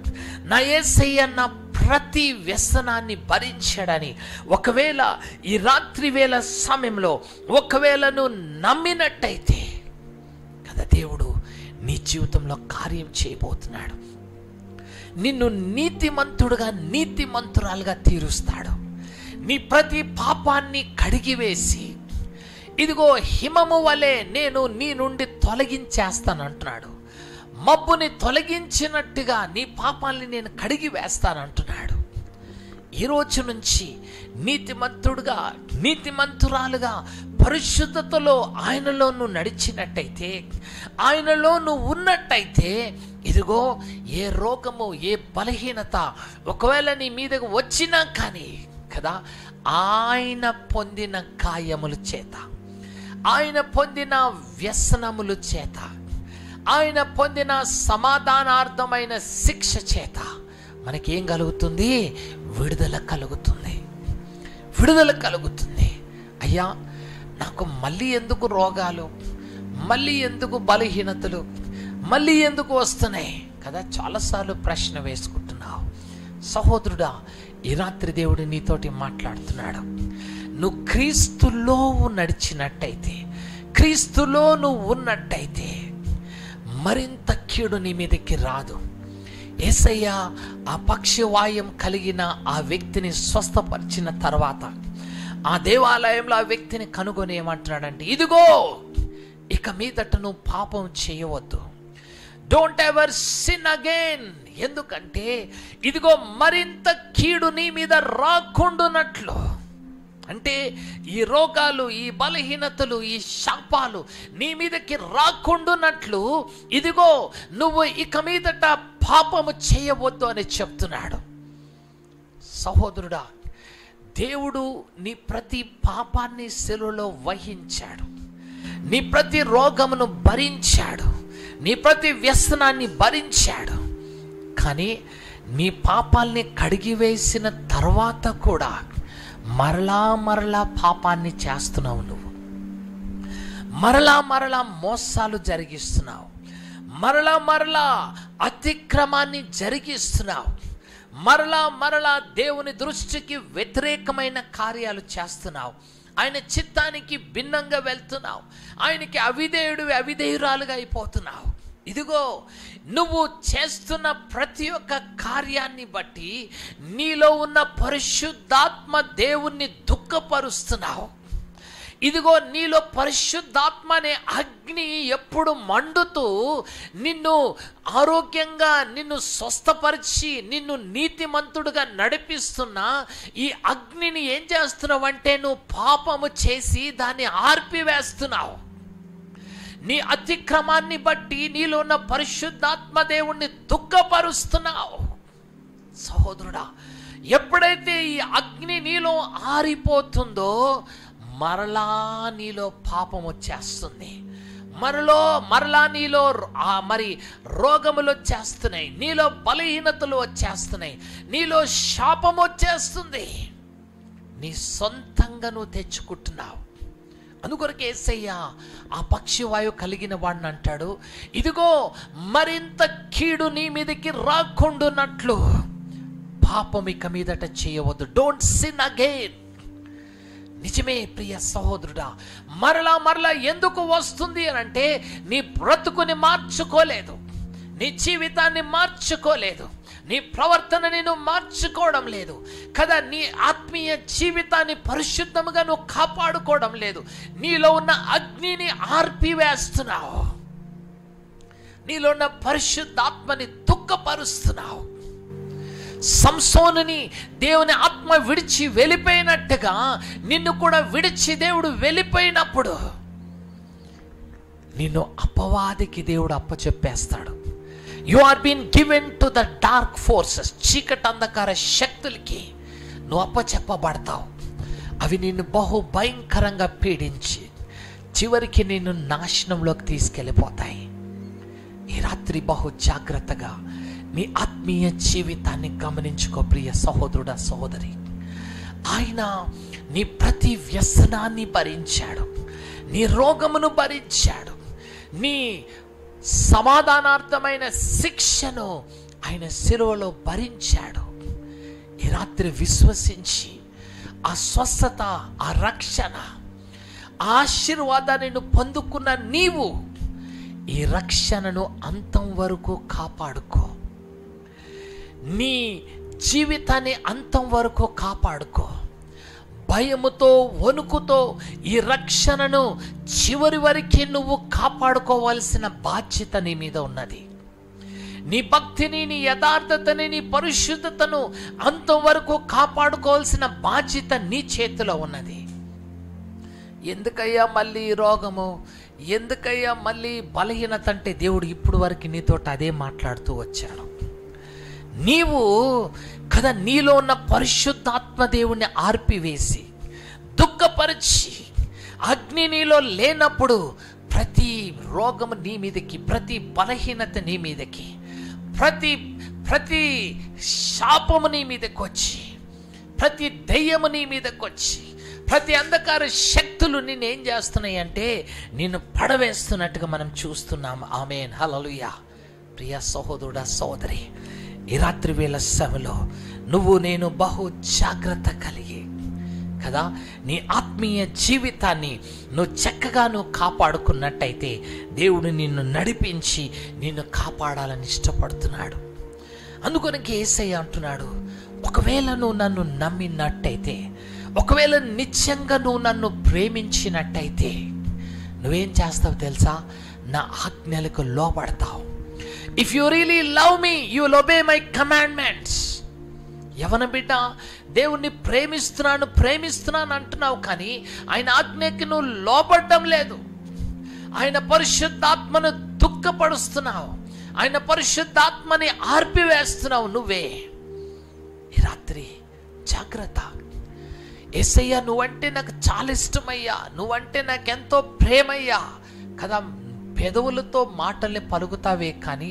నా యేసయ్య నా ప్రతి వ్యసనాన్ని భరించాడని ఒకవేళ ఈ రాత్రి వేళ సమయంలో ఒకవేళ నువ్వు నమ్మినట్టయితే కదా, దేవుడు నీ జీవితంలో కార్యం చేయబోతున్నాడు. నిన్ను నీతిమంతుడుగా, నీతిమంతురాలుగా తీరుస్తాడు. నీ ప్రతి పాపాన్ని కడిగివేసి ఇదిగో హిమము వలె నేను నీ నుండి తొలగించేస్తానంటున్నాడు. మబ్బుని తొలగించినట్టుగా నీ పాపాలని నేను కడిగి వేస్తానంటున్నాడు. ఈరోజు నుంచి నీతిమంతుడుగా, నీతిమంతురాలుగా పరిశుద్ధతలో ఆయనలో నువ్వు నడిచినట్టయితే, ఆయనలో నువ్వు ఉన్నట్టయితే ఇదిగో ఏ రోగము, ఏ బలహీనత ఒకవేళ నీ మీదకు వచ్చినా కానీ కదా, ఆయన పొందిన గాయముల చేత, ఆయన పొందిన వ్యసనముల చేత, ఆయన పొందిన సమాధానార్థమైన శిక్ష చేత మనకేం కలుగుతుంది? విడుదల కలుగుతుంది, విడుదల కలుగుతుంది. అయ్యా, నాకు మళ్ళీ ఎందుకు రోగాలు, మళ్ళీ ఎందుకు బలహీనతలు, మళ్ళీ ఎందుకు వస్తున్నాయి కదా? చాలాసార్లు ప్రశ్న వేసుకుంటున్నావు. సహోదరుడా, ఈ రాత్రి దేవుడు నీతోటి మాట్లాడుతున్నాడు. నువ్వు క్రీస్తులో నడిచినట్టయితే, క్రీస్తులో నువ్వు ఉన్నట్టయితే మరింత కీడు నీ మీదకి రాదు. యేసయ్య ఆ పక్షవాయం కలిగిన ఆ వ్యక్తిని స్వస్థపరిచిన తర్వాత ఆ దేవాలయంలో ఆ వ్యక్తిని కనుగొని ఏమంటున్నాడంటే, ఇదిగో ఇక మీదట నువ్వు పాపం చేయవద్దు, డోంట్ ఎవర్ సిన్ అగైన్. ఎందుకంటే ఇదిగో మరింత కీడు నీ మీద రాకుండానట్లు, అంటే ఈ రోగాలు, ఈ బలహీనతలు, ఈ శాపాలు నీ మీదకి రాకుండానట్లు ఇదిగో నువ్వు ఇక మీదట పాపము చేయవద్దు అని చెప్తున్నాడు. సహోదరుడా, దేవుడు నీ ప్రతి పాపాన్ని శిలువలో వహించాడు, నీ ప్రతి రోగమును భరించాడు, నీ ప్రతి వ్యసనాన్ని భరించాడు. కానీ నీ పాపాల్ని కడిగివేసిన తర్వాత కూడా మరలా మరలా పాపాన్ని చేస్తున్నావు. నువ్వు మరలా మరలా మోసాలు జరిగిస్తున్నావు, మరలా మరలా అతిక్రమాన్ని జరిగిస్తున్నావు, మరలా మరలా దేవుని దృష్టికి వ్యతిరేకమైన కార్యాలు చేస్తున్నావు, ఆయన చిత్తానికి భిన్నంగా వెళ్తున్నావు, ఆయనకి అవిధేయురాలుగా అయిపోతున్నావు. ఇదిగో నువ్వు చేస్తున్న ప్రతి ఒక్క కార్యాన్ని బట్టి నీలో ఉన్న పరిశుద్ధాత్మ దేవుణ్ణి దుఃఖపరుస్తున్నావు. ఇదిగో నీలో పరిశుద్ధాత్మ అనే అగ్ని ఎప్పుడు మండుతూ నిన్ను ఆరోగ్యంగా, నిన్ను స్వస్థపరిచి, నిన్ను నీతిమంతుడుగా నడిపిస్తున్నా ఈ అగ్నిని ఏం చేస్తున్నావు అంటే నువ్వు పాపము చేసి దాన్ని ఆర్పివేస్తున్నావు. నీ అతిక్రమాన్ని బట్టి నీలో ఉన్న పరిశుద్ధాత్మ దేవుణ్ణి దుఃఖపరుస్తున్నావు. సహోదరుడా, ఎప్పుడైతే ఈ అగ్ని నీలో ఆరిపోతుందో మరలా నీలో పాపం వచ్చేస్తుంది, మరలా నీలో మరి రోగములు వచ్చేస్తున్నాయి, నీలో బలహీనతలు వచ్చేస్తున్నాయి, నీలో శాపం వచ్చేస్తుంది. నీ సొంతంగా నువ్వు తెచ్చుకుంటున్నావు. అందుకొరకు యేసయ్య ఆ పక్షివాయువు కలిగిన వాడిని అంటాడు, ఇదిగో మరింత కీడు నీ మీదకి రాకుండానట్లు పాపం ఇక మీదట చేయవద్దు. Don't sin again. నిజమే ప్రియ సహోదరుడా, మరలా ఎందుకు వస్తుంది అని అంటే నీ బ్రతుకుని మార్చుకోలేదు, నీ జీవితాన్ని మార్చుకోలేదు, నీ ప్రవర్తనని నువ్వు మార్చుకోవడం లేదు కదా, నీ ఆత్మీయ జీవితాన్ని పరిశుద్ధముగా నువ్వు కాపాడుకోవడం లేదు, నీలో ఉన్న అగ్నిని ఆర్పివేస్తున్నావు, నీలో ఉన్న పరిశుద్ధాత్మని దుఃఖపరుస్తున్నావు. సంసోనుని దేవుని ఆత్మ విడిచి వెళ్ళిపోయినట్టుగా నిన్ను కూడా విడిచి దేవుడు వెళ్ళిపోయినప్పుడు నిన్ను అపవాదికి దేవుడు అప్పచెప్పేస్తాడు. You are been given to the dark forces. చీకటి అంధకార శక్తులకి నువ్వు అప్పచెప్పబడతావు. అవి నిన్ను బహు భయంకరంగా పీడించి చివరికి నిన్ను నాశనంలోకి తీసుకెళ్ళిపోతాయి. ఈ రాత్రి బహు జాగ్రత్తగా నీ ఆత్మీయ జీవితాన్ని గమనించుకో ప్రియ సహోదరుడా, సహోదరి. ఆయన నీ ప్రతి వ్యసనాన్ని భరించాడు, నీ రోగమును భరించాడు, నీ సమాధానార్థమైన శిక్షను ఆయన శిలువలో భరించాడు. ఈ రాత్రి విశ్వసించి ఆ స్వస్థత, ఆ రక్షణ, ఆ ఆశీర్వాదాన్ని నువ్వు పొందుకున్న నీవు ఈ రక్షణను అంతం వరకు కాపాడుకో. నీ జీవితాన్ని అంతం వరకు కాపాడుకో. భయముతో, వణుకుతో ఈ రక్షణను చివరి వరకు నువ్వు కాపాడుకోవాల్సిన బాధ్యత నీ మీద ఉన్నది. నీ భక్తిని, నీ యథార్థతని, నీ పరిశుద్ధతను అంతం వరకు కాపాడుకోవాల్సిన బాధ్యత నీ చేతిలో ఉన్నది. ఎందుకయ్యా మళ్ళీ రోగము, ఎందుకయ్యా మళ్ళీ బలహీనత అంటే దేవుడు ఇప్పుడు వరకు నీతో అదే మాట్లాడుతూ వచ్చాడు. నీవు కదా నీలో ఉన్న పరిశుద్ధాత్మ దేవుణ్ణి ఆర్పివేసి దుఃఖపరిచి అగ్ని నీలో లేనప్పుడు ప్రతి రోగము నీ మీదకి, ప్రతి బలహీనత నీ మీదకి, ప్రతి శాపము నీ మీదకి వచ్చి, ప్రతి దయ్యము నీ మీదకి వచ్చి, ప్రతి అంధకార శక్తులు నిన్ను ఏం చేస్తున్నాయి అంటే నిన్ను పడవేస్తున్నట్టుగా మనం చూస్తున్నాం. ఆమేన్, హల్లెలూయా. ప్రియ సహోదరుడా, సహోదరి, ఈ రాత్రి వేళ సమయంలో నువ్వు నేను బహు జాగ్రత్త కలిగి కదా నీ ఆత్మీయ జీవితాన్ని నువ్వు చక్కగా కాపాడుకున్నట్టయితే దేవుడు నిన్ను నడిపించి నిన్ను కాపాడాలని ఇష్టపడుతున్నాడు. అందుకని యేసయ్య అంటున్నాడు, ఒకవేళ నువ్వు నన్ను నమ్మినట్టయితే, ఒకవేళ నిత్యంగా నువ్వు నన్ను ప్రేమించినట్టయితే నువ్వేం చేస్తావు తెలుసా? నా ఆజ్ఞలకు లోబడతావు. If you really love me you will obey my commandments. యవన బిడ్డ, దేవుణ్ణి ప్రేమిస్తున్నాను అంటున్నావు, కానీ ఆయన ఆజ్ఞకి నువ్వు లోబడడం లేదు. ఆయన పరిశుద్ధాత్మను దుఃఖపరుస్తున్నావు, ఆయన పరిశుద్ధాత్మని ఆర్పివేస్తున్నావు నువ్వే. ఈ రాత్రి జాగ్రత్త. యేసయ్యా, నువ్వంటే నాకు చాలా ఇష్టమయ్యా, నువ్వంటే నాకెంతో ప్రేమయ్యా కదా. పెదవులతో మాటల్ని పలుకుతావే, కానీ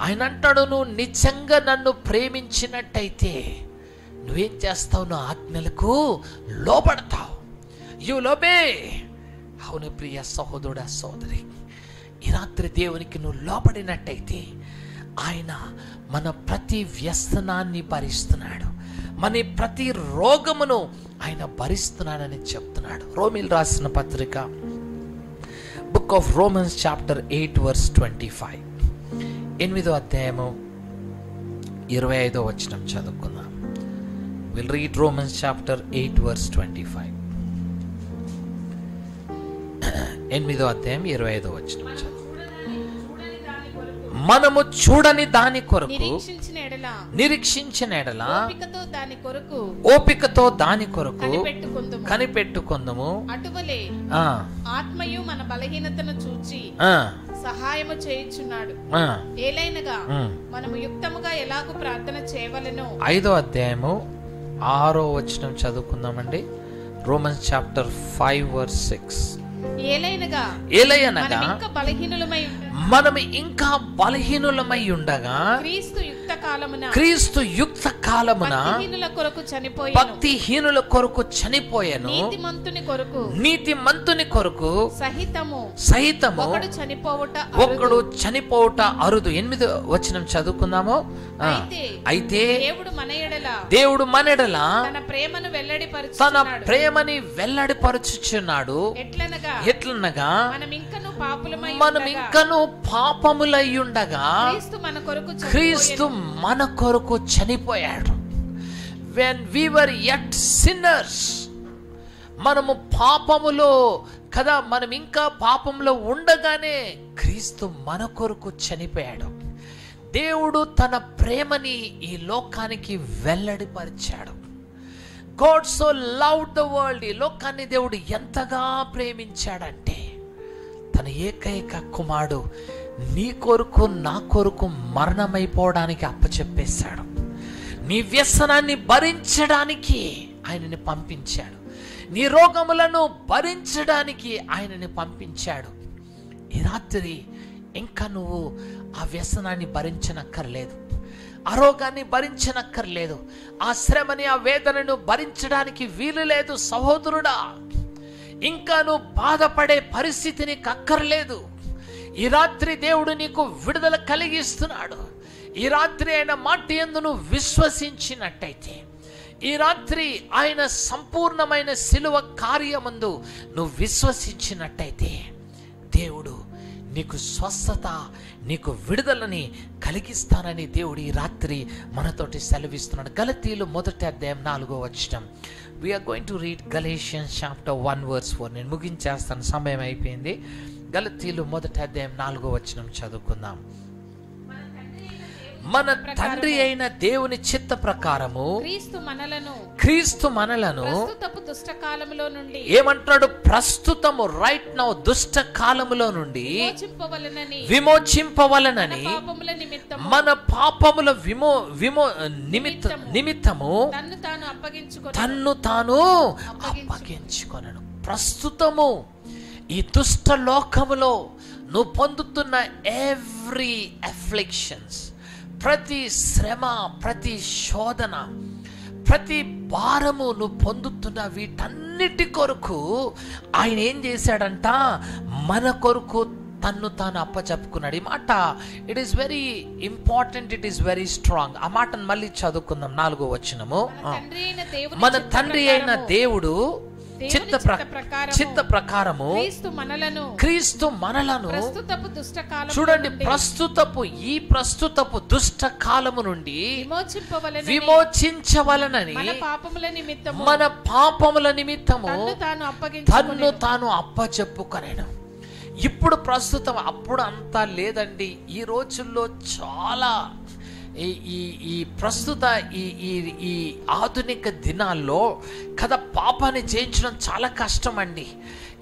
ఆయన అంటాడు, నువ్వు నిజంగా నన్ను ప్రేమించినట్టయితే నువ్వేం చేస్తావు? నా ఆజ్ఞలకు లోబడతావు. You will obey. అవును ప్రియ సహోదరుడా, సహోదరి, ఈ రాత్రి దేవునికి నువ్వు లోబడినట్టయితే ఆయన మన ప్రతి వ్యసనాన్ని భరిస్తున్నాడు, మన ప్రతి రోగమును ఆయన భరిస్తున్నాడని చెప్తున్నాడు. రోమీలు రాసిన పత్రిక book of Romans chapter 8 verse 25, 8వ అధ్యాయము 25వ వచనం చదువుకుందాం. Will read Romans chapter 8 verse 25. 8వ అధ్యాయం 25వ వచనం చదువు. మనము చూడని దాని కొరకు నిరీక్షించిన ఎడల ఓపికతో దాని కొరకు కనిపెట్టుకుందుము. అటువలే ఆత్మయు మన బలహీనతను చూచి సహాయము చేయుచున్నాడు. ఏలైనగా మనము యుక్తముగా ఎలాగూ ప్రార్థన చేయవలెనో. 5వ అధ్యాయము 6వ వచనం చదువుకుందామండి. Romans chapter 5 verse 6. ఏలైనగా మనం ఇంకా బలహీనులమై ఉండగా క్రీస్తు యుక్త కాలమున భక్తిహీనుల కొరకు చనిపోయాను, నీతిమంతుని కొరకు సహితము ఒకడు చనిపోవుట అరుదు. 8వ వచనం చదువుకుందాము. అయితే దేవుడు మన ఎడల తన ప్రేమని వెల్లడిపరచుచున్నాడు. ఎట్లనగా మనం ఇంకను పాపములై ఉండగా క్రీస్తు మన కొరకు చనిపోయాడు. when we were yet sinners, మనము పాపములో కదా, మనం ఇంకా పాపంలో ఉండగానే క్రీస్తు మన కొరకు చనిపోయాడు. దేవుడు తన ప్రేమని ఈ లోకానికి వెల్లడిపరిచాడు. God so loved the world. ఈ లోకాన్ని దేవుడు ఎంతగా ప్రేమించాడంటే తన ఏకైక కుమారుడు నీ కొరకు నా కొరకు మరణమైపోవడానికి అప్పచెప్పేశాడు. నీ వ్యసనాన్ని భరించడానికి ఆయనని పంపించాడు, నీ రోగములను భరించడానికి ఆయనని పంపించాడు. ఈ రాత్రి ఇంకా నువ్వు ఆ వ్యసనాన్ని భరించనక్కర్లేదు, ఆ రోగాన్ని భరించనక్కర్లేదు, ఆ శ్రమని ఆ వేదనను భరించడానికి వీలు లేదు సహోదరుడా. ఇంకా నువ్వు బాధపడే పరిస్థితి నీకు అక్కర్లేదు. ఈ రాత్రి దేవుడు నీకు విడుదల కలిగిస్తున్నాడు. ఈ రాత్రి ఆయన మాట యందు నువ్వు విశ్వసించినట్టయితే, ఈ రాత్రి ఆయన సంపూర్ణమైన శిలువ కార్యమందు నువ్వు విశ్వసించినట్టయితే దేవుడు నీకు స్వస్థత, నీకు విడుదలని కలిగిస్తానని దేవుడు ఈ రాత్రి మనతోటి సెలవిస్తున్నాడు. గలతీయులు 1:4 We are going to read Galatians chapter 1:4. నేను ముగించేస్తాను, సమయం అయిపోయింది. గలతీయులు 1:4 చదువుకుందాం. మన తండ్రి అయిన దేవుని చిత్త ప్రకారము క్రీస్తు మనలను ప్రస్తుతపు దుష్ట కాలములో నుండి ఏమంటాడు? ప్రస్తుతము రైట్ నౌ దుష్ట కాలములో నుండి విమోచింపవలనని మన పాపముల నిమిత్తము తన్ను తాను అప్పగించుకొనెను. ప్రస్తుతము ఈ దుష్ట లోకములో నువ్వు పొందుతున్న ఎవ్రీ అఫ్లిక్షన్స్, ప్రతి శ్రమ, ప్రతి శోధన, ప్రతి భారము నువ్వు పొందుతున్న వీటన్నిటి కొరకు ఆయన ఏం చేశాడంట? మన కొరకు తన్ను తాను అప్పచెప్పుకున్నాడు. ఈ మాట it is very important, it is very strong. ఆ మాటను మళ్ళీ చదువుకుందాం. 4వ వచనము. మన తండ్రి అయిన దేవుడు చిత్త ప్రకారము క్రీస్తు మనలను చూడండి, ప్రస్తుతపు దుష్ట కాలము నుండి విమోచించవలనని మన పాపముల నిమిత్తము తన్ను తాను అప్పచెప్పుకొనెను. ఇప్పుడు ప్రస్తుతం, అప్పుడు అంతా లేదండి. ఈ రోజుల్లో చాలా ఈ ప్రస్తుత ఈ ఆధునిక దినాల్లో కదా పాపాన్ని జయించడం చాలా కష్టం అండి.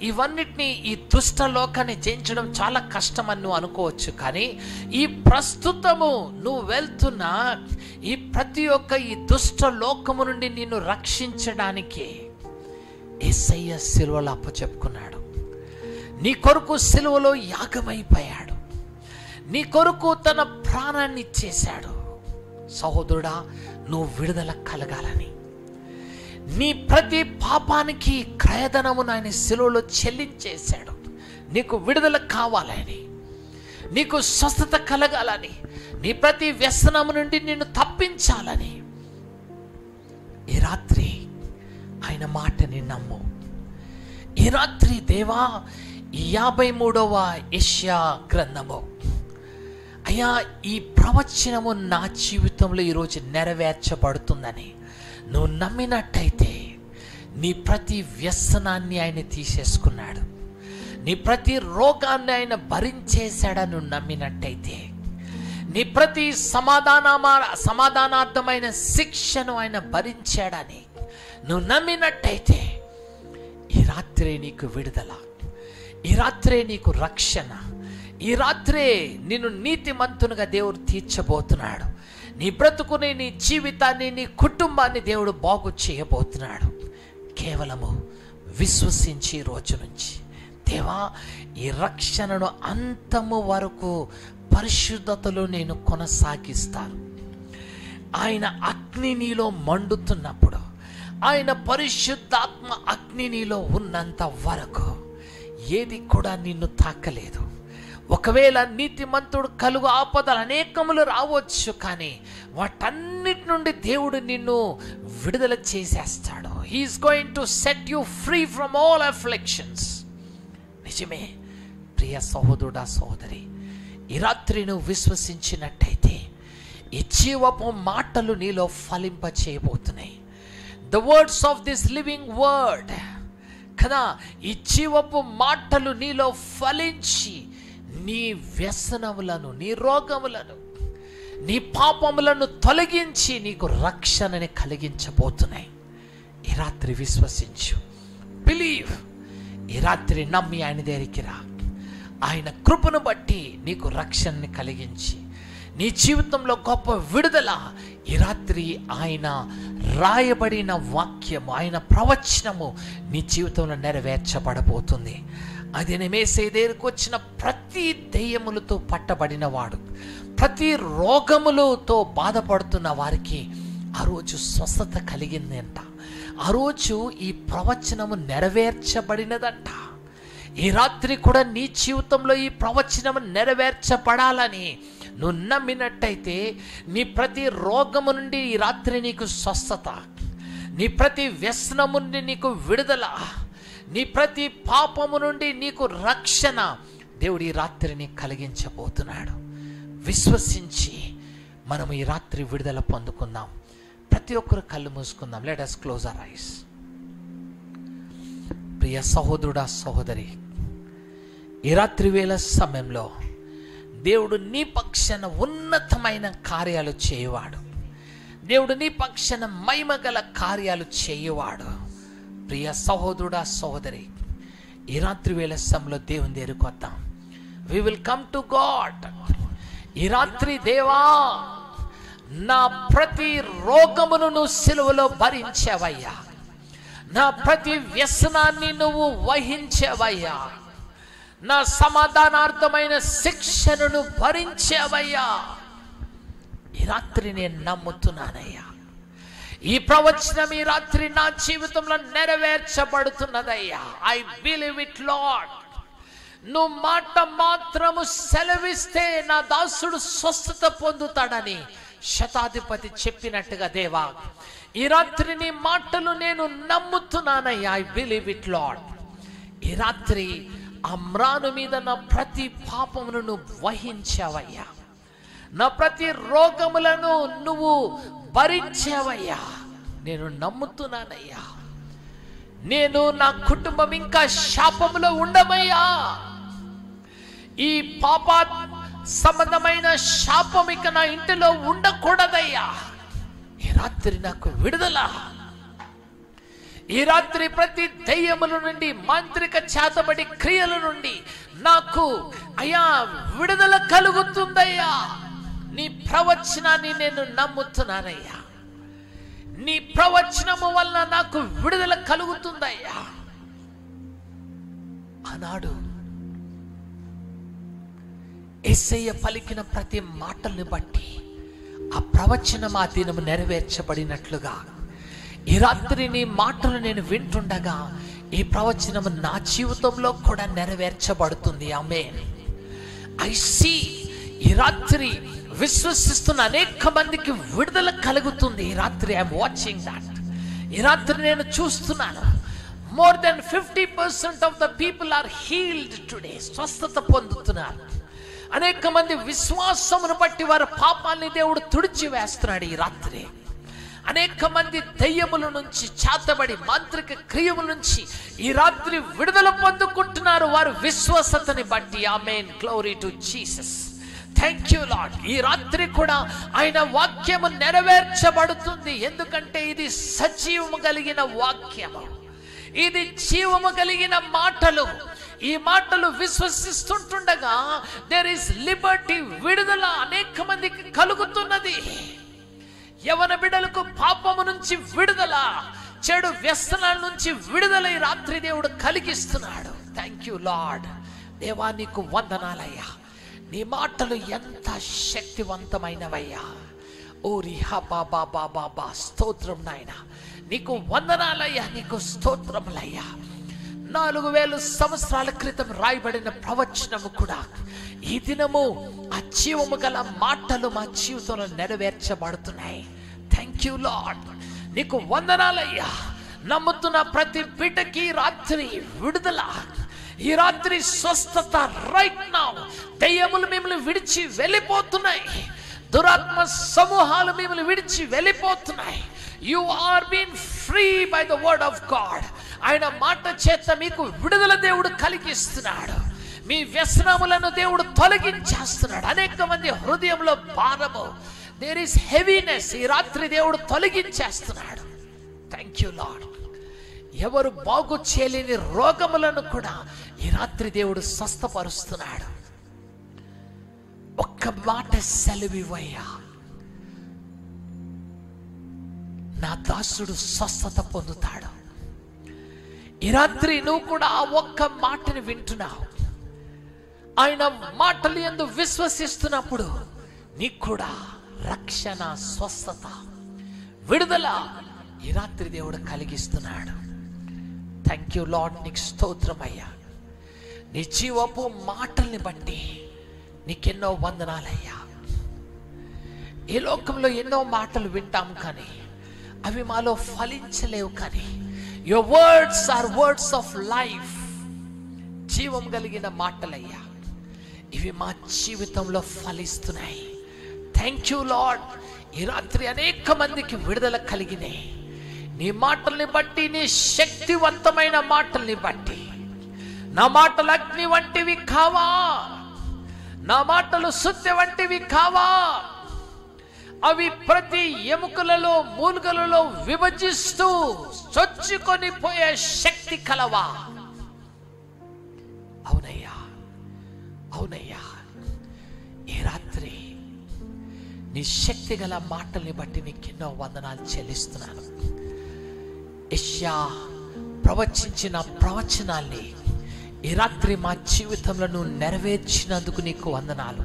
ఇవన్నిటిని, ఈ దుష్ట లోకాన్ని జయించడం చాలా కష్టం అని నువ్వు అనుకోవచ్చు. కానీ ఈ ప్రస్తుతము నువ్వు వెళ్తున్న ఈ ప్రతి ఒక్క ఈ దుష్ట లోకము నుండి నిన్ను రక్షించడానికి యేసయ్య సిలువలో అప్పచెప్పుకున్నాడు. నీ కొరకు సిలువలో యాగమైపోయాడు. నీ కొరకు తన ప్రాణాన్ని ఇచ్చేశాడు. సహోదరుడా, నువ్వు విడుదల కలగాలని, నీ ప్రతి పాపానికి క్రయధనమును ఆయన శిలువలో చెల్లించేశాడు. నీకు విడుదల కావాలని, నీకు స్వస్థత కలగాలని, నీ ప్రతి వ్యసనము నుండి నిన్ను తప్పించాలని ఈ రాత్రి ఆయన మాటని నమ్ము. ఈ రాత్రి దేవా, 53వ యెషయా గ్రంథము, అయ్యా ఈ ప్రవచనము నా జీవితంలో ఈరోజు నెరవేర్చబడుతుందని నువ్వు నమ్మినట్టయితే, నీ ప్రతి వ్యసనాన్ని ఆయన తీసేసుకున్నాడు, నీ ప్రతి రోగాన్ని ఆయన భరించేశాడని నువ్వు నమ్మినట్టయితే, నీ ప్రతి సమాధానార్థమైన శిక్షను ఆయన భరించాడని నువ్వు నమ్మినట్టయితే, ఈ రాత్రే నీకు విడుదల, ఈ రాత్రే నీకు రక్షణ, ఈ రాత్రే నిన్ను నీతిమంతునిగా దేవుడు తీర్చబోతున్నాడు. నీ బ్రతుకుని, నీ జీవితాన్ని, నీ కుటుంబాన్ని దేవుడు బాగు చేయబోతున్నాడు. కేవలము విశ్వసించి రోజు నుంచి, దేవా ఈ రక్షణను అంతము వరకు పరిశుద్ధతలో నేను కొనసాగిస్తాను. ఆయన అగ్ని నీలో మండుతున్నప్పుడు, ఆయన పరిశుద్ధాత్మ అగ్ని నీలో ఉన్నంత వరకు ఏది కూడా నిన్ను తాకలేదు. ఒకవేళ నీతిమంతుడు కలుగు ఆపదలు అనేకములు రావచ్చు, కానీ వాటన్నిటి నుండి దేవుడు నిన్ను విడుదల చేసేస్తాడు. He is going to set you free from all afflictions. నిజమే ప్రియ సహోదరుడా, సహోదరి, ఈ రాత్రి నువ్వు విశ్వసించినట్టయితే ఈ జీవపు మాటలు నీలో ఫలింప చేయబోతున్నాయి. The words of this living word కదా, ఈ జీవపు మాటలు నీలో ఫలించి నీ వ్యసనములను, నీ రోగములను, నీ పాపములను తొలగించి నీకు రక్షణని కలిగించబోతున్నాయి. ఈ రాత్రి విశ్వసించు, బిలీవ్. ఈ రాత్రి నమ్మి ఆయన దగ్గరికి రా. ఆయన కృపను బట్టి నీకు రక్షణని కలిగించి నీ జీవితంలో గొప్ప విడుదల ఈ రాత్రి ఆయన రాయబడిన వాక్యము, ఆయన ప్రవచనము నీ జీవితంలో నెరవేర్చబడబోతుంది. అది యేసయ్య దగ్గరికి వచ్చిన ప్రతి దెయ్యములతో పట్టబడిన వాడు, ప్రతి రోగములతో బాధపడుతున్న వారికి ఆ రోజు స్వస్థత కలిగింది అంట. ఆ రోజు ఈ ప్రవచనము నెరవేర్చబడినదంట. ఈ రాత్రి కూడా నీ జీవితంలో ఈ ప్రవచనము నెరవేర్చబడాలని నువ్వు నమ్మినట్టయితే నీ ప్రతి రోగము నుండి ఈ రాత్రి నీకు స్వస్థత, నీ ప్రతి వ్యసనము నుండి నీకు విడుదల, నీ ప్రతి పాపము నుండి నీకు రక్షణ దేవుడు ఈ రాత్రిని కలిగించబోతున్నాడు. విశ్వసించి మనం ఈ రాత్రి విడుదల పొందుకుందాం. ప్రతి ఒక్కరు కళ్ళు మూసుకుందాం. Let us close our eyes. ప్రియ సహోదరుడా, సహోదరి, ఈ రాత్రి వేళ సమయంలో దేవుడు నీ పక్షాన ఉన్నతమైన కార్యాలు చేయవాడు. దేవుడు నీ పక్షాన మహిమగల కార్యాలు చేయవాడు. ప్రియ సహోదరుడా, సహోదరి, ఈ రాత్రి వేళ సమయంలో దేవుని దగ్గరికి వద్దాం. we will come to God. ఈ రాత్రి దేవా, నా ప్రతి రోగమును నువ్వు సిలువలో భరించావయ్యా, నా ప్రతి వ్యసనాన్ని నువ్వు వహించావయ్యా, నా సమాధానార్థమైన శిక్షను భరించావయ్యా. ఈ రాత్రి నేను నమ్ముతున్నానయ్యా, ఈ ప్రవచనం ఈ రాత్రి నా జీవితంలో నెరవేర్చబడుతున్నదయ్యా. I believe it Lord. నువ్వు మాట మాత్రము సెలవిస్తే నా దాసుడు స్వస్థత పొందుతాడని శతాధిపతి చెప్పినట్టుగా దేవా, ఈ రాత్రి నీ మాటలు నేను నమ్ముతున్నానయ్యా. I believe it Lord. ఈ రాత్రి అమ్రాను మీద నా ప్రతి పాపమును నువ్వు వహించావయ్యా, నా ప్రతి రోగములను నువ్వు భరించావయ్యా. నేను నమ్ముతున్నానయ్యా. నేను, నా కుటుంబం ఇంకా శాపములో ఉండమయ్యా. ఈ పాప సంబంధమైన శాపం ఇక నా ఇంటిలో ఉండకూడదయ్యా. ఈ రాత్రి నాకు విడుదల. ఈ రాత్రి ప్రతి దయ్యముల నుండి, మాంత్రిక చేతబడి క్రియల నుండి నాకు అయ్యా విడుదల కలుగుతుందయ్యా. నీ ప్రవచనాన్ని నేను నమ్ముతున్నానయ్యా. నీ ప్రవచనము వల్ల నాకు విడుదల కలుగుతుందయ్యా. ఆనాడు యేసయ్య పలికిన ప్రతి మాటల్ని బట్టి ఆ ప్రవచనం ఆ దినము నెరవేర్చబడినట్లుగా ఈ రాత్రి నీ మాటలు నేను వింటుండగా ఈ ప్రవచనము నా జీవితంలో కూడా నెరవేర్చబడుతుంది. ఆమేన్. I see. ఈ రాత్రి విశ్వసిస్తున్న అనేక మందికి విడుదల కలుగుతుంది. ఈ రాత్రి ఐఎమ్ వాచింగ్ దాట్. ఈ రాత్రి నేను చూస్తున్నాను. More than 50% of the people are healed today. స్వస్థత పొందుతున్నారు. అనేక మంది విశ్వాసమును బట్టి వారి పాపాన్ని దేవుడు తుడిచి వేస్తున్నాడు. ఈ రాత్రి అనేక మంది దయ్యముల నుంచి, చేతబడి మాంత్రిక క్రియముల నుంచి ఈ రాత్రి విడుదల పొందుకుంటున్నారు వారు విశ్వాసతని బట్టి. Amen. Glory to Jesus. Thank you Lord. ఈ రాత్రి కూడా ఆయన వాక్యము నెరవేర్చబడుతుంది. ఎందుకంటే ఇది సజీవము కలిగిన వాక్యము, ఇది జీవము కలిగిన మాటలు. ఈ మాటలు విశ్వసిస్తుండగా దేర్ ఇస్ లిబర్టీ, విడుదల అనేక మందికి కలుగుతున్నది. యవన బిడ్డలకు పాపము నుంచి విడుదల, చెడు వ్యసనాల నుంచి విడుదల ఈ రాత్రి దేవుడు కలిగిస్తున్నాడు. Thank you lord. దేవా, నీకు వందనాలయ్యా. నీ మాటలు ఎంత శక్తివంతమైనవయ్యా. ఓరి హబా బాబా బాబా, స్తోత్రం నాయన. నీకు వందనాలయ్యా, నీకు స్తోత్రములయ్యా. 4000 సంవత్సరాల క్రితం రాయబడిన ప్రవచనము కూడా ఈ దినము ఆ జీవము గల మాటలు మా జీవితంలో నెరవేర్చబడుతున్నాయి. Thank you lord. నీకు వందనాలయ్యా. నమ్ముతున్న ప్రతి బిడ్డకి రాత్రి విడుదల, ఈ రాత్రి స్వస్థత. రైట్ నౌ దయ్యములు మిమ్మల్ని విడిచి వెళ్ళిపోతున్నాయి. దురాత్మ సమూహాలు మిమ్మల్ని విడిచి వెళ్ళిపోతున్నాయి. You are been free by the word of God. ఆయన మాట చేత మీకు విడుదల దేవుడు కలిగిస్తున్నాడు. మీ వ్యసనములను దేవుడు తొలగించేస్తున్నాడు. అనేక మంది హృదయంలో భారము, దేర్ ఇస్ హెవీనెస్, ఈ రాత్రి దేవుడు తొలగించేస్తున్నాడు. Thank you lord. ఎవరు బాగు చేయలేని రోగములను కూడా ఈ రాత్రి దేవుడు స్వస్థపరుస్తున్నాడు. ఒక్క మాట సెలవివయ్యా, నా దాసుడు స్వస్థత పొందుతాడు. ఈ రాత్రి నువ్వు కూడా ఆ ఒక్క మాటని వింటున్నావు. ఆయన మాటలు యందు విశ్వసిస్తున్నప్పుడు నీకు కూడా రక్షణ, స్వస్థత, విడుదల ఈ రాత్రి దేవుడు కలిగిస్తున్నాడు. థ్యాంక్ యూ లార్డ్, నీకు స్తోత్రమయ్యా. నీ జీవపు మాటల్ని బట్టి నీకెన్నో వందనాలయ్యా. ఈ లోకంలో ఎన్నో మాటలు వింటాం కానీ అవి మాలో ఫలించలేవు. కానీ your words are words of life, జీవం కలిగిన మాటలయ్యా. ఇవి మా జీవితంలో ఫలిస్తున్నాయి. Thank you Lord. ఈ రాత్రి అనేక మందికి విడుదల కలిగినాయి నీ మాటల్ని బట్టి, నీ శక్తివంతమైన మాటల్ని బట్టి. నా మాటలు అగ్ని వంటివి కావా, నా మాటలు సుత్తె వంటివి కావా, అవి ప్రతి ఎముకలలో, మూలుగలలో విభజిస్తూ చొచ్చుకొని పోయే శక్తి కలవా. అవునయ్యా, అవునయ్యా. ఈ రాత్రి నీ శక్తి గల మాటల్ని బట్టి నీకెన్నో వందనాలు చెల్లిస్తున్నాను. యెషయా ప్రవచించిన ప్రవచనాల్ని ఈ రాత్రి మా జీవితంలో నువ్వు నెరవేర్చినందుకు నీకు వందనాలు.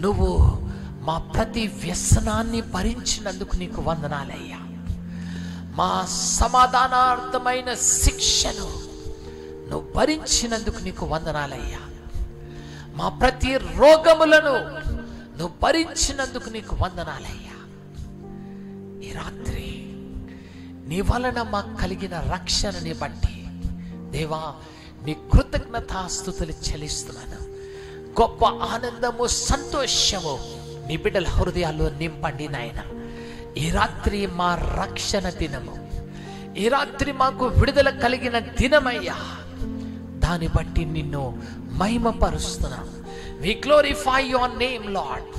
నువ్వు మా ప్రతి వ్యసనాన్ని భరించినందుకు నీకు వందనాలయ్యా. మా సమాధానార్థమైన శిక్షను నువ్వు భరించినందుకు నీకు వందనాలయ్యా. మా ప్రతి రోగములను నువ్వు భరించినందుకు నీకు వందనాలయ్యా. ఈ రాత్రి నీ వలన మాకు కలిగిన రక్షణని బట్టి దేవా నీ కృతజ్ఞతాస్తుతులు చెల్లిస్తున్నాను. గొప్ప ఆనందము, సంతోషము నీ బిడ్డల హృదయాల్లో నింపండి నాయన. ఈ రాత్రి మా రక్షణ దినము, ఈ రాత్రి మాకు విడుదల కలిగిన దినమయ్యా. దాన్ని బట్టి నిన్ను మహిమపరుస్తున్నాను. We glorify your name Lord.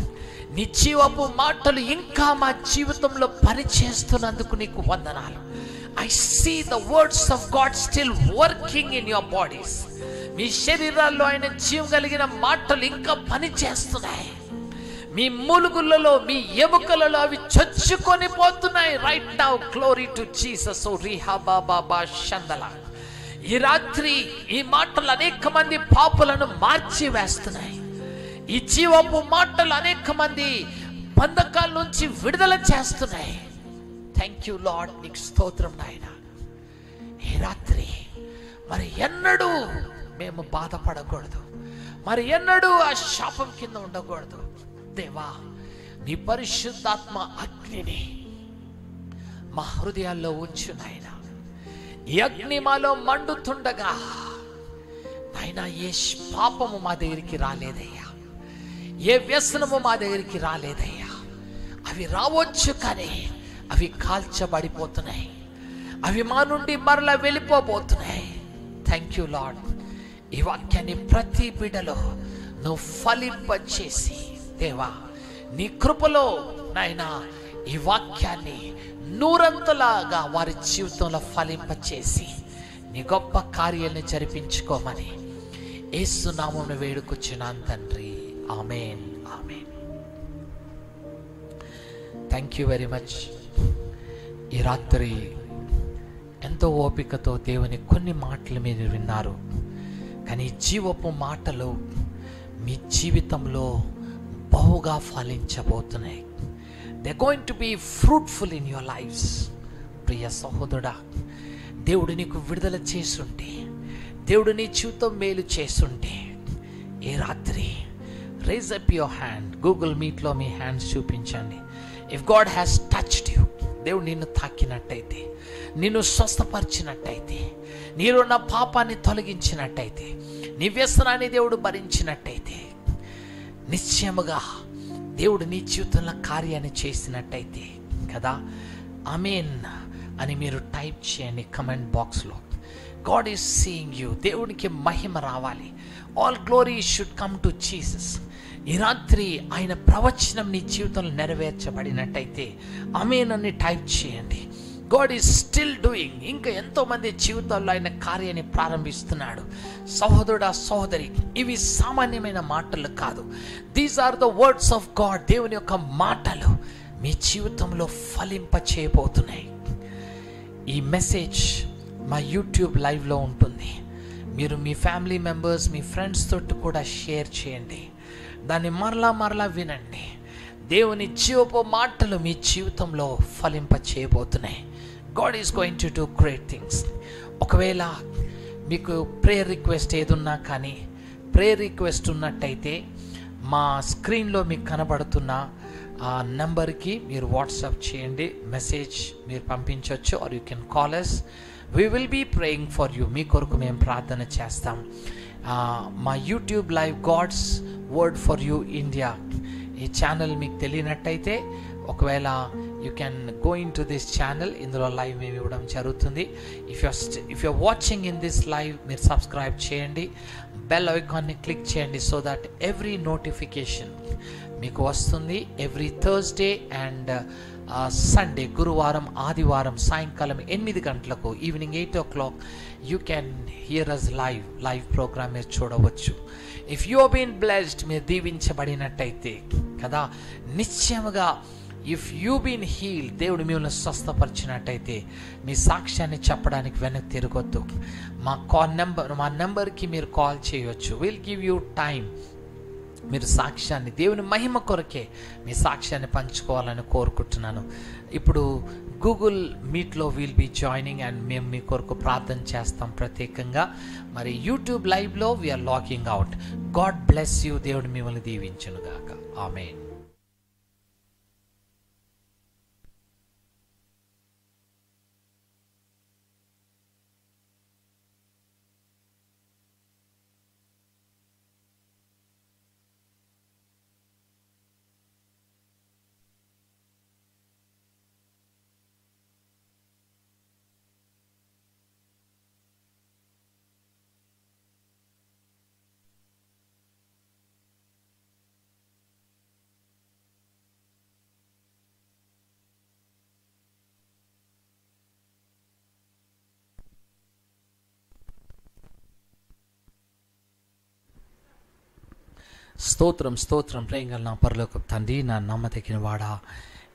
నీ జీవపు మాటలు ఇంకా మా జీవితంలో పనిచేస్తున్నందుకు నీకు వందనాలు. I see the words of God still working in your bodies. మీ శరీరాల్లో ఆయన జీవం కలిగిన మాటలు ఇంకా పని చేస్తున్నాయి. మీ మూలుగులలో, మీ ఎముకలలో అవి చొచ్చుకొని పోతున్నాయి. Right now glory to Jesus. Oh రిహాబాబా షందల. ఈ రాత్రి ఈ మాటలు అనేక మంది పాపులను మార్చి వేస్తున్నాయి. ఈ జీవపు మాటలు అనేక మంది బంధకాల నుంచి విడుదల చేస్తున్నాయి. థ్యాంక్ యూ లార్డ్, నీకు స్తోత్రం నాయన. ఈ రాత్రి మరి ఎన్నడూ మేము బాధపడకూడదు, మరి ఎన్నడూ ఆ శాపం కింద ఉండకూడదు. దేవా నీ పరిశుద్ధాత్మ అగ్నిని మా హృదయాల్లో ఉంచు నాయన. ఈ అగ్ని మాలో మండుతుండగా నాయన ఏ పాపము మా దగ్గరికి రాలేదయ్యా, ఏ వ్యసనము మా దగ్గరికి రాలేదయ్యా. అవి రావచ్చు కానీ అవి కాల్చబడిపోతున్నాయి, అవి మా నుండి మరలా వెళ్ళిపోబోతున్నాయి. Thank you Lord. ఈ వాక్యాన్ని ప్రతి బిడ్డలో నువ్వు ఫలింపచేసి దేవా నీ కృపలో నాయనా ఈ వాక్యాన్ని నూరంతలాగా వారి జీవితంలో ఫలింపచేసి నీ గొప్ప కార్యాలను జరిపించుకోమని యేసు నామమున వేడుకొచ్చున్నాను తండ్రి. Amen, amen. Thank you very much. ఈ రాత్రి ఎంతో ఓపికతో దేవుని కొన్ని మాటలు మీరు విన్నారు. కానీ జీవపు మాటలు మీ జీవితంలో బహుగా ఫలించబోతున్నాయి. They going to be fruitful in your lifes. ప్రియ సహోదరుడా, దేవుడు నీకు విడుదల చేసుంటే, దేవుడు నీ జీవితం మేలు చేసుంటే ఈ రాత్రి rise up your hand. Google మీట్లో మీ హ్యాండ్స్ చూపించండి. If God has touched you, దేవుడు నిన్ను తాకినట్టయితే, నిన్ను స్వస్థపరిచినట్టయితే, నీరున్న పాపాన్ని తొలగించినట్టయితే, నీ వ్యసనాన్ని దేవుడు భరించినట్టయితే, నిశ్చయముగా దేవుడు నీ జీవితంలో కార్యాన్ని చేసినట్టయితే కదా, ఆమేన్ అని మీరు టైప్ చేయండి కమెంట్ బాక్స్లో. God is seeing you. దేవునికి మహిమ రావాలి. All glory should come to Jesus. ఈ రాత్రి ఆయన ప్రవచనం నీ జీవితంలో నెరవేర్చబడినట్టయితే ఆమేన్ అని టైప్ చేయండి. God is still doing. ఇంకా ఎంతోమంది జీవితాల్లో ఆయన కార్యాన్ని ప్రారంభిస్తున్నాడు. సహోదరుడా, సహోదరి, ఇవి సామాన్యమైన మాటలు కాదు. These are the words of God. దేవుని యొక్క మాటలు మీ జీవితంలో ఫలింప చేయబోతున్నాయి. ఈ మెసేజ్ మా యూట్యూబ్ లైవ్లో ఉంటుంది. మీరు మీ ఫ్యామిలీ మెంబర్స్, మీ ఫ్రెండ్స్ తోటి కూడా షేర్ చేయండి. దాన్ని మరలా వినండి. దేవుని జీవపు మాటలు మీ జీవితంలో ఫలింప చేయబోతున్నాయి. God is going to do great things. ఒకవేళ మీకు ప్రేయర్ రిక్వెస్ట్ ఏదున్నా కానీ, ప్రేయర్ రిక్వెస్ట్ ఉన్నట్టయితే మా స్క్రీన్లో మీకు కనబడుతున్న ఆ నెంబర్కి మీరు వాట్సాప్ చేయండి, మెసేజ్ మీరు పంపించవచ్చు. Or you can call us. We will be praying for you. మీ కొరకు మేము ప్రార్థన చేస్తాం. మా YouTube live God's word for you India ఈ ఛానల్ మీకు తెలియనట్టయితే ఒకవేళ you can go in to this channel. ఇందులో లైవ్ మేము ఇవ్వడం జరుగుతుంది. If you're watching in this live మీరు సబ్స్క్రైబ్ చేయండి, బెల్ ఐకాన్ని క్లిక్ చేయండి, సో దట్ ఎవ్రీ నోటిఫికేషన్ మీకు వస్తుంది. ఎవ్రీ థర్స్డే అండ్ సండే, గురువారం, ఆదివారం సాయంకాలం 8 గంటలకు, evening 8 o'clock you can hear us live program మీరు చూడవచ్చు. ఇఫ్ యూ బీన్ బ్లెస్డ్, మీరు దీవించబడినట్టయితే కదా, నిశ్చయముగా ఇఫ్ యూ బీన్ హీల్, దేవుడు మిమ్మల్ని స్వస్థపరిచినట్టయితే మీ సాక్ష్యాన్ని చెప్పడానికి వెనక్కి తిరగొద్దు. మా నెంబర్కి మీరు కాల్ చేయవచ్చు. Will give you time. మీరు సాక్ష్యాన్ని, దేవుని మహిమ కొరకే మీ సాక్ష్యాన్ని పంచుకోవాలని కోరుకుంటున్నాను. ఇప్పుడు గూగుల్ మీట్లో విల్ బీ జాయినింగ్ అండ్ మేము మీ కొరకు ప్రార్థన చేస్తాం ప్రత్యేకంగా. మరి యూట్యూబ్ లైవ్లో we are logging out. God bless you. దేవుడు మిమ్మల్ని దీవించును గాక. ఆమేన్. స్తోత్రం ప్రేంగల్ నా పరలోకపు తండ్రి, నా నమ్మదగిన వాడా,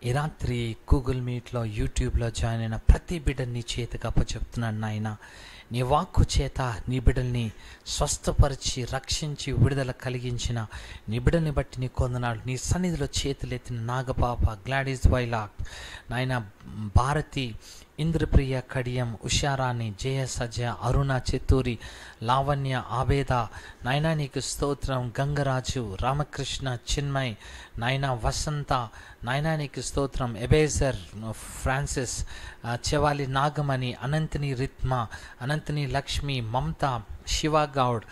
ఈ రాత్రి గూగుల్ మీట్లో, యూట్యూబ్లో జాయిన్ అయిన ప్రతి బిడ్డని నీ చేతికి అప్పచెప్తున్నాను నాయన. నీ వాక్కు చేత నీ బిడ్డల్ని స్వస్థపరిచి, రక్షించి, విడుదల కలిగించిన నీ బిడ్డల్ని బట్టి నీ కొందనాడు. నీ సన్నిధిలో చేతులెత్తిన నాగపాప, గ్లాడిస్ వైలాక్ నాయన, భారతి, ఇంద్రప్రియ, కడియం, ఉషారాణి, జయ సజ, అరుణ చిత్తూరి, లావణ్య, ఆబేద నాయనా నీకు స్తోత్రం. గంగరాజు, రామకృష్ణ, చిన్మయ్ నాయనా, వసంత నాయనా నీకు స్తోత్రం. ఎబేజర్, ఫ్రాన్సిస్, చెవాలి నాగమణి, అనంతిని రిత్మ, అనంతిని లక్ష్మి, మమత, శివ గౌడ్